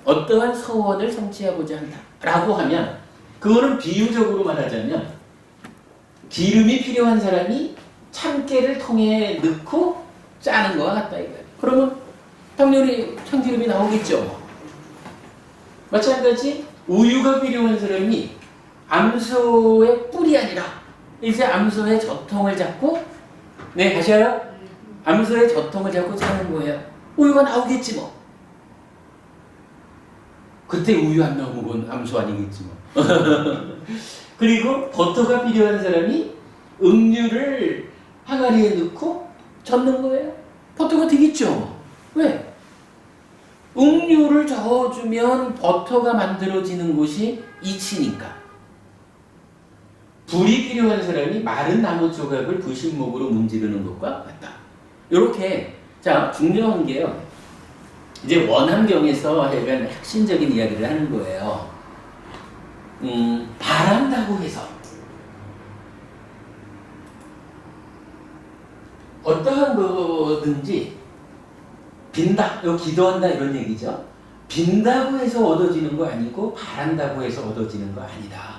어떠한 소원을 성취하고자 한다 라고 하면, 그거는 비유적으로 말하자면 기름이 필요한 사람이 참깨를 통에 넣고 짜는 거와 같다 이거예요. 그러면 당연히 참기름이 나오겠죠. 마찬가지 우유가 필요한 사람이 암소의 뿔이 아니라 이제 암소의 젖통을 잡고, 네, 가셔요? 암소의 젖통을 잡고 짜는 거예요. 우유가 나오겠지 뭐. 그때 우유 안 나오는 건 암소 아니겠지 뭐. 그리고 버터가 필요한 사람이 음료를 항아리에 넣고 젓는 거예요. 버터가 되겠죠. 왜? 음료를 저어주면 버터가 만들어지는 곳이 이치니까. 불이 필요한 사람이 마른 나무 조각을 부싯목으로 문지르는 것과 같다. 이렇게, 자, 중요한 게요. 이제 원함경에서 약간 핵심적인 이야기를 하는 거예요. 바란다고 해서 어떠한 거든지 빈다, 이거 기도한다 이런 얘기죠. 빈다고 해서 얻어지는 거 아니고 바란다고 해서 얻어지는 거 아니다.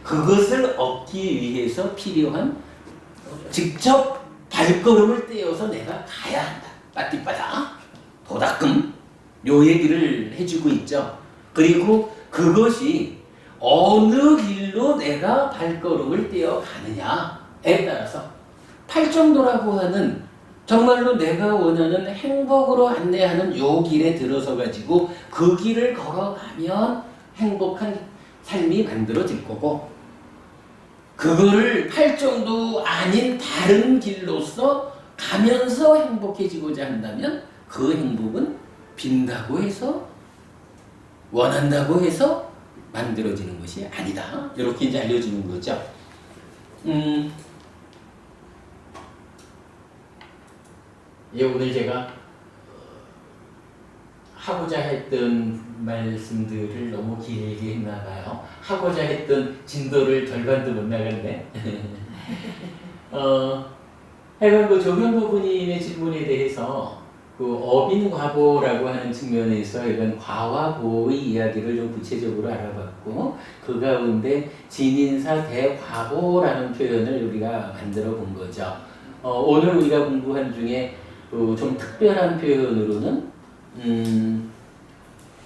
그것을 얻기 위해서 필요한 직접 발걸음을 떼어서 내가 가야 한다. 빠띠빠다, 도닥금 요 얘기를 해주고 있죠. 그리고 그것이 어느 길로 내가 발걸음을 떼어 가느냐에 따라서 팔정도라고 하는 정말로 내가 원하는 행복으로 안내하는 요 길에 들어서 가지고 그 길을 걸어가면 행복한 삶이 만들어질 거고, 그거를 팔정도 아닌 다른 길로서 가면서 행복해지고자 한다면 그 행복은 빈다고 해서 원한다고 해서 만들어지는 것이 아니다. 이렇게 이제 알려주는 거죠. 예, 오늘 제가 하고자 했던 말씀들을 너무 길게 했나 봐요. 하고자 했던 진도를 절반도 못 나갔네. 하여간 그 조경보 부님의 질문에 대해서 그 어빈과보라고 하는 측면에서 이건 과와보의 이야기를 좀 구체적으로 알아봤고, 그 가운데 진인사 대과보라는 표현을 우리가 만들어 본 거죠. 오늘 우리가 공부한 중에 좀 특별한 표현으로는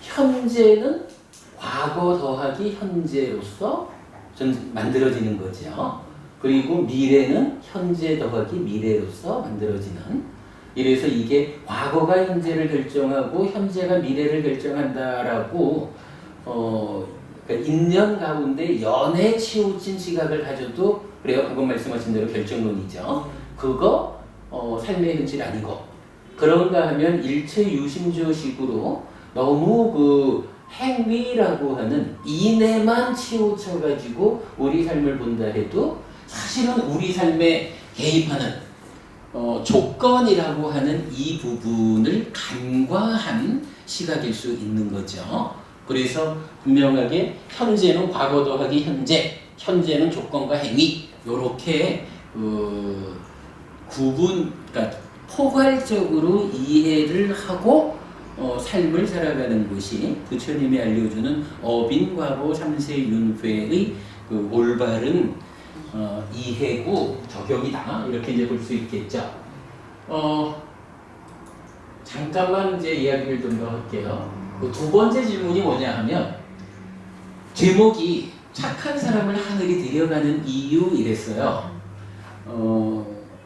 현재는 과거 더하기 현재로서 좀 만들어지는 거죠. 그리고 미래는 현재 더하기 미래로서 만들어지는, 이래서 이게 과거가 현재를 결정하고 현재가 미래를 결정한다라고 그러니까 인연 가운데 연에 치우친 시각을 가져도 그래요. 방금 말씀하신 대로 결정론이죠. 그거 삶의 현실 아니고, 그런가 하면 일체유심조식으로 너무 그 행위라고 하는 인에만 치우쳐 가지고 우리 삶을 본다 해도 사실은 우리 삶에 개입하는 조건이라고 하는 이 부분을 간과한 시각일 수 있는 거죠. 그래서 분명하게 현재는 과거 더하기 현재, 현재는 조건과 행위, 요렇게 그러니까 포괄적으로 이해를 하고 삶을 살아가는 것이 부처님이 알려주는 어빈과보 삼세윤회의 그 올바른 이해고 적용이다, 이렇게 이제 볼 수 있겠죠. 잠깐만 이제 이야기를 좀 더 할게요. 그 두 번째 질문이 뭐냐 하면, 제목이 착한 사람을 하늘이 데려가는 이유 이랬어요.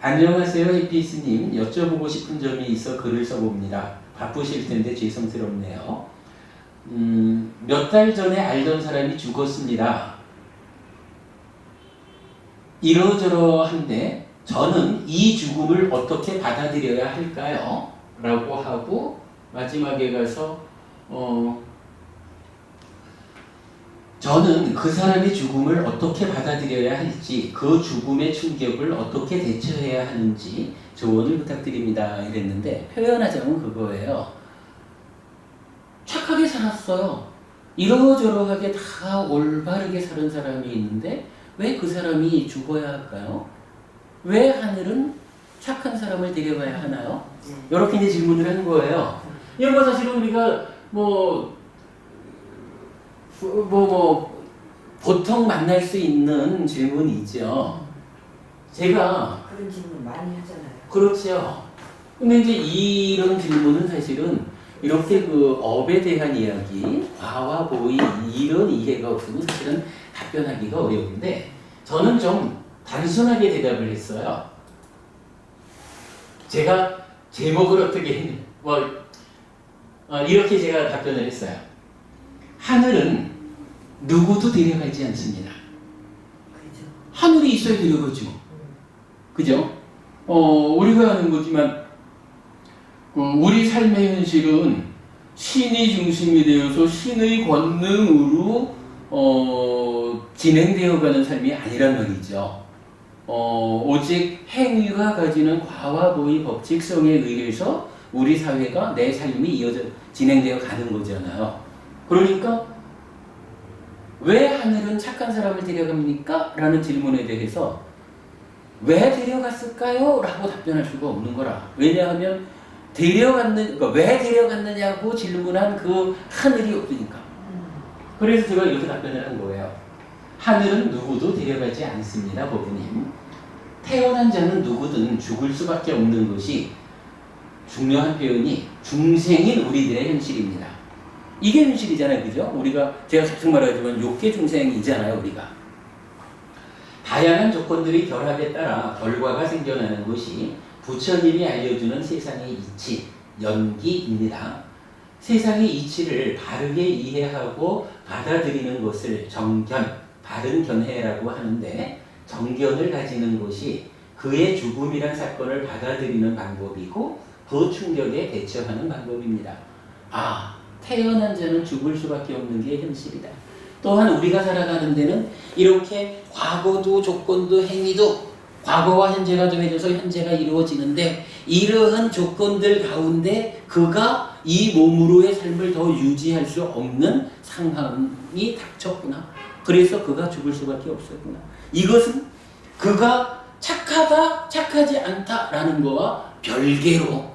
안녕하세요 해피스님, 여쭤보고 싶은 점이 있어 글을 써봅니다. 바쁘실 텐데 죄송스럽네요. 몇 달 전에 알던 사람이 죽었습니다. 이러저러한데 저는 이 죽음을 어떻게 받아들여야 할까요? 라고 하고 마지막에 가서 저는 그 사람의 죽음을 어떻게 받아들여야 할지, 그 죽음의 충격을 어떻게 대처해야 하는지 조언을 부탁드립니다 이랬는데, 표현하자면 그거예요. 착하게 살았어요. 이러저러하게 다 올바르게 사는 사람이 있는데 왜 그 사람이 죽어야 할까요? 왜 하늘은 착한 사람을 데려가야 하나요? 이렇게 이제 질문을 하는 거예요. 이런 거 사실은 우리가 보통 만날 수 있는 질문이죠. 제가 그런 질문 많이 하잖아요. 그렇죠. 근데 이제 이런 질문은 사실은 이렇게 그 업에 대한 이야기, 과와 보의 이런 이해가 없으면 사실은 답변하기가 어려운데, 저는 좀 단순하게 대답을 했어요. 제가 제목을 어떻게 했냐, 이렇게 제가 답변을 했어요. 하늘은 누구도 데려가지 않습니다. 그죠. 하늘이 있어야 데려가죠. 그죠? 우리가 아는 거지만 우리 삶의 현실은 신이 중심이 되어서 신의 권능으로 진행되어가는 삶이 아니란 말이죠. 오직 행위가 가지는 과와 보의 법칙성에 의해서 우리 사회가 내 삶이 이어져 진행되어 가는 거잖아요. 그러니까 왜 하늘은 착한 사람을 데려갑니까? 라는 질문에 대해서 왜 데려갔을까요? 라고 답변할 수가 없는 거라. 왜냐하면 그러니까 왜 데려갔느냐고 질문한 그 하늘이 없으니까. 그래서 제가 이렇게 답변을 한 거예요. 하늘은 누구도 데려가지 않습니다, 법부님. 태어난 자는 누구든 죽을 수밖에 없는 것이 중요한 표현이 중생인 우리들의 현실입니다. 이게 현실이잖아요, 그죠? 제가 계속 말하지만 욕계 중생이잖아요, 우리가. 다양한 조건들이 결합에 따라 결과가 생겨나는 것이 부처님이 알려주는 세상의 이치, 연기입니다. 세상의 이치를 바르게 이해하고 받아들이는 것을 정견, 바른 견해라고 하는데, 정견을 가지는 것이 그의 죽음이란 사건을 받아들이는 방법이고 그 충격에 대처하는 방법입니다. 태어난 자는 죽을 수밖에 없는 게 현실이다. 또한 우리가 살아가는 데는 이렇게 과거도 조건도 행위도 과거와 현재가 정해져서 현재가 이루어지는데, 이러한 조건들 가운데 그가 이 몸으로의 삶을 더 유지할 수 없는 상황이 닥쳤구나. 그래서 그가 죽을 수밖에 없었구나. 이것은 그가 착하다, 착하지 않다라는 거와 별개로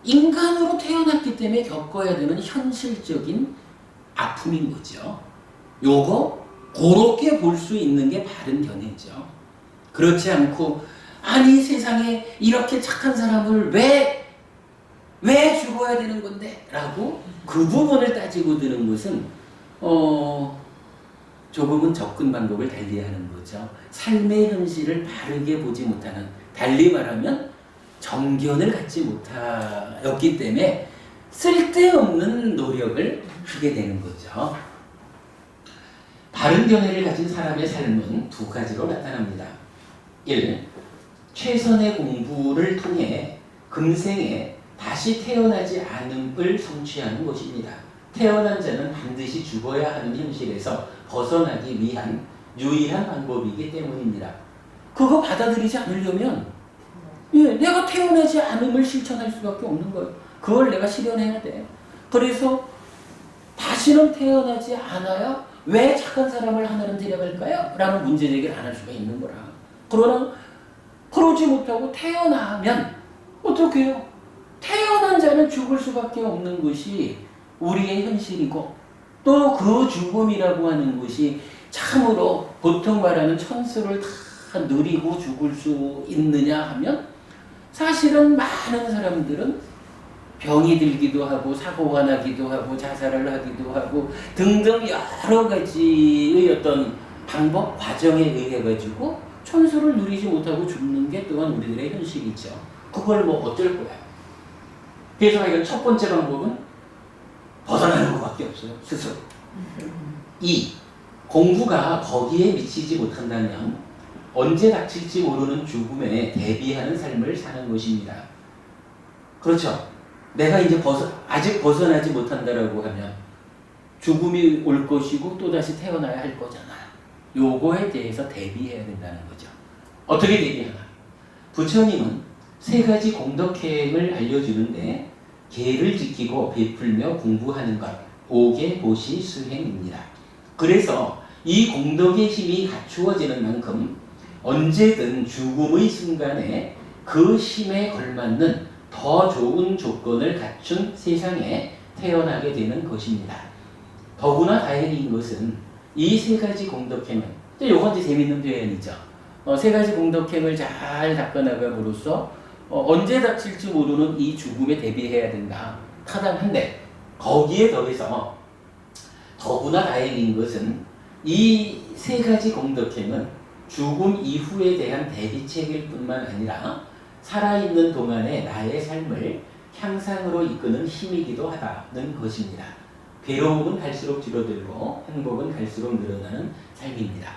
인간으로 태어났기 때문에 겪어야 되는 현실적인 아픔인 거죠. 요거 그렇게 볼 수 있는 게 바른 견해죠. 그렇지 않고 아니 세상에 이렇게 착한 사람을 왜 죽어야 되는 건데? 라고 그 부분을 따지고 드는 것은 조금은 접근 방법을 달리하는 거죠. 삶의 현실을 바르게 보지 못하는, 달리 말하면 정견을 갖지 못하였기 때문에 쓸데없는 노력을 하게 되는 거죠. 바른 견해를 가진 사람의 삶은 두 가지로 나타납니다. 1. 최선의 공부를 통해 금생에 다시 태어나지 않음을 성취하는 것입니다. 태어난 자는 반드시 죽어야 하는 현실에서 벗어나기 위한 유일한 방법이기 때문입니다. 그거 받아들이지 않으려면 내가 태어나지 않음을 실천할 수밖에 없는 거예요. 그걸 내가 실현해야 돼. 그래서 다시는 태어나지 않아야 왜 착한 사람을 하늘은 데려갈까요? 라는 문제 제기를 안 할 수가 있는 거라. 그러나 그러지 못하고 태어나면 어떻게 해요? 태어난 자는 죽을 수밖에 없는 것이 우리의 현실이고, 또 그 죽음이라고 하는 것이 참으로 보통 말하는 천수를 다 누리고 죽을 수 있느냐 하면, 사실은 많은 사람들은 병이 들기도 하고 사고가 나기도 하고 자살을 하기도 하고 등등 여러 가지의 어떤 방법, 과정에 의해 가지고 천수를 누리지 못하고 죽는 게 또한 우리들의 현실이죠. 그걸 뭐 어쩔 거야. 그래서 이건 첫 번째 방법은 벗어나는 것밖에 없어요. 스스로. 2. 공부가 거기에 미치지 못한다면 언제 닥칠지 모르는 죽음에 대비하는 삶을 사는 것입니다. 그렇죠. 내가 이제 아직 벗어나지 못한다라고 하면 죽음이 올 것이고 또다시 태어나야 할 거잖아요. 요거에 대해서 대비해야 된다는 거죠. 어떻게 대비하나? 부처님은 세 가지 공덕행을 알려주는데, 계를 지키고 베풀며 공부하는 것, 옥의 보시 수행입니다. 그래서 이 공덕의 힘이 갖추어지는 만큼 언제든 죽음의 순간에 그 힘에 걸맞는 더 좋은 조건을 갖춘 세상에 태어나게 되는 것입니다. 더구나 다행인 것은 이 세 가지 공덕행은, 요건 이제 재밌는 표현이죠. 세 가지 공덕행을 잘 닦아나감으로써 언제 닥칠지 모르는 이 죽음에 대비해야 된다. 타당한데, 거기에 더해서 더구나 다행인 것은 이 세 가지 공덕행은 죽음 이후에 대한 대비책일 뿐만 아니라 살아있는 동안의 나의 삶을 향상으로 이끄는 힘이기도 하다는 것입니다. 괴로움은 갈수록 줄어들고 행복은 갈수록 늘어나는 삶입니다.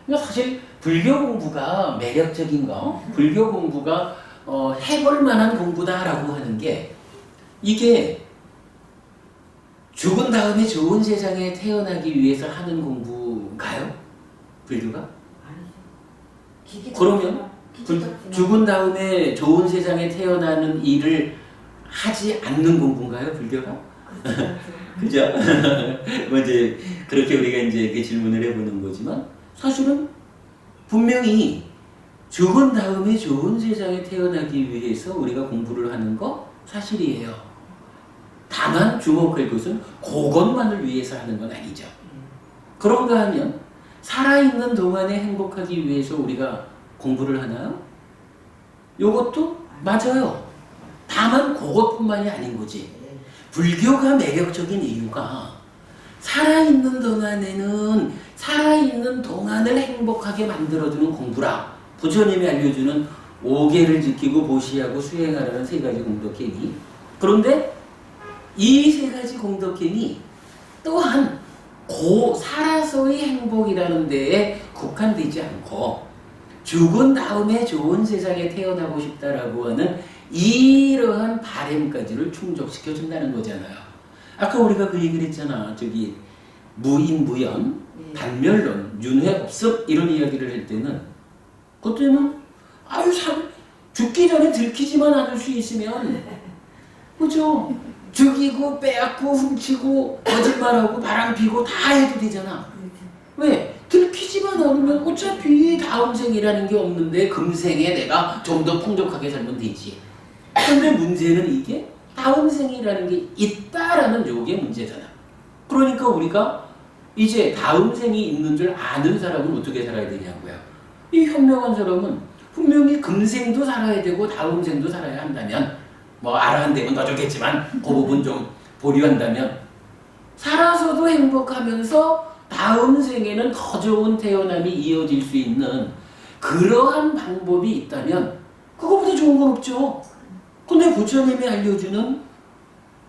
그러니까 사실 불교 공부가 매력적인 거, 불교 공부가 해볼 만한 공부다라고 하는 게, 이게 죽은 다음에 좋은 세상에 태어나기 위해서 하는 공부인가요? 불교가? 아니죠. 그러면 죽은 다음에 좋은 세상에 태어나는 일을 하지 않는 공부인가요, 불교가? 그죠? 뭐 이제 그렇게 우리가 이제 그 질문을 해보는 거지만 사실은 분명히 죽은 다음에 좋은 세상에 태어나기 위해서 우리가 공부를 하는 거 사실이에요. 다만 주목할 것은 그것만을 위해서 하는 건 아니죠. 그런가 하면 살아있는 동안에 행복하기 위해서 우리가 공부를 하나요? 요것도 맞아요. 다만 그것뿐만이 아닌 거지. 불교가 매력적인 이유가 살아있는 동안에는 살아있는 동안을 행복하게 만들어주는 공부라. 부처님이 알려주는 5계를 지키고 보시하고 수행하라는 3가지 공덕행위. 그런데 이 3가지 공덕행위 또한 살아서의 행복이라는 데에 국한되지 않고 죽은 다음에 좋은 세상에 태어나고 싶다라고 하는 이러한 바램까지를 충족시켜 준다는 거잖아요. 아까 우리가 그 얘기를 했잖아. 저기 무인무연, 단멸론, 윤회업습 이런 이야기를 할 때는 그때는 죽기 전에 들키지만 않을 수 있으면 그죠? 죽이고 빼앗고 훔치고 거짓말하고 바람피고 다 해도 되잖아. 왜? 들키지만 않으면 어차피 다음 생이라는 게 없는데 금생에 내가 좀 더 풍족하게 살면 되지. 근데 문제는 이게 다음 생이라는 게 있다라는 요게 문제잖아. 그러니까 우리가 이제 다음 생이 있는 줄 아는 사람은 어떻게 살아야 되냐고요. 이 현명한 사람은 분명히 금생도 살아야 되고 다음 생도 살아야 한다면 뭐 아라한테는 더 좋겠지만 그 부분 좀 보류한다면 살아서도 행복하면서 다음 생에는 더 좋은 태어남이 이어질 수 있는 그러한 방법이 있다면 그거보다 좋은 건 없죠. 근데 부처님이 알려주는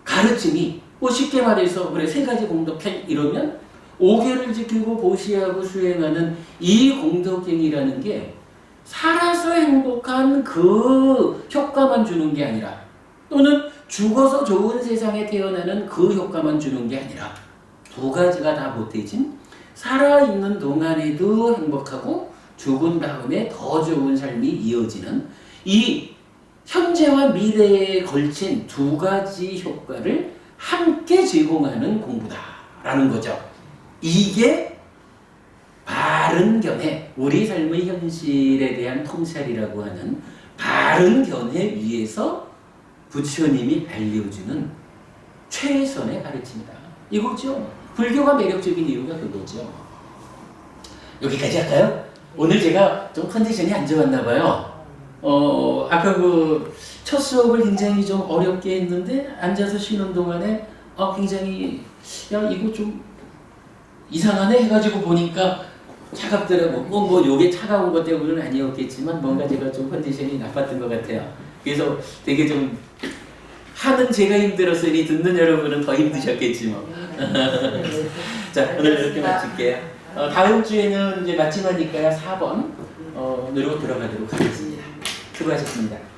가르침이 뭐 쉽게 말해서 그래 3가지 공덕행 이러면 5계를 지키고 보시하고 수행하는 이 공덕행이라는 게 살아서 행복한 그 효과만 주는 게 아니라 또는 죽어서 좋은 세상에 태어나는 그 효과만 주는 게 아니라 2가지가 다 보태진 살아있는 동안에도 행복하고 죽은 다음에 더 좋은 삶이 이어지는 이 현재와 미래에 걸친 2가지 효과를 함께 제공하는 공부다라는 거죠. 이게 바른 견해, 우리 삶의 현실에 대한 통찰이라고 하는 바른 견해 위에서 부처님이 알려주는 최선의 가르침이다. 이거죠. 불교가 매력적인 이유가 그거죠. 여기까지 할까요? 오늘 제가 좀 컨디션이 안 좋았나 봐요. 아까 그 첫 수업을 굉장히 좀 어렵게 했는데 앉아서 쉬는 동안에 굉장히 야 이거 좀 이상하네 해가지고 보니까 차갑더라고. 뭐 요게 차가운 것 때문은 아니었겠지만 뭔가 제가 좀 컨디션이 나빴던 것 같아요. 그래서 되게 좀 하는 제가 힘들었으니 듣는 여러분은 더 힘드셨겠지 뭐. 자 오늘 이렇게 마칠게요. 다음 주에는 이제 마지막이니까요 4번으로 들어가도록 하겠습니다. 수고하셨습니다.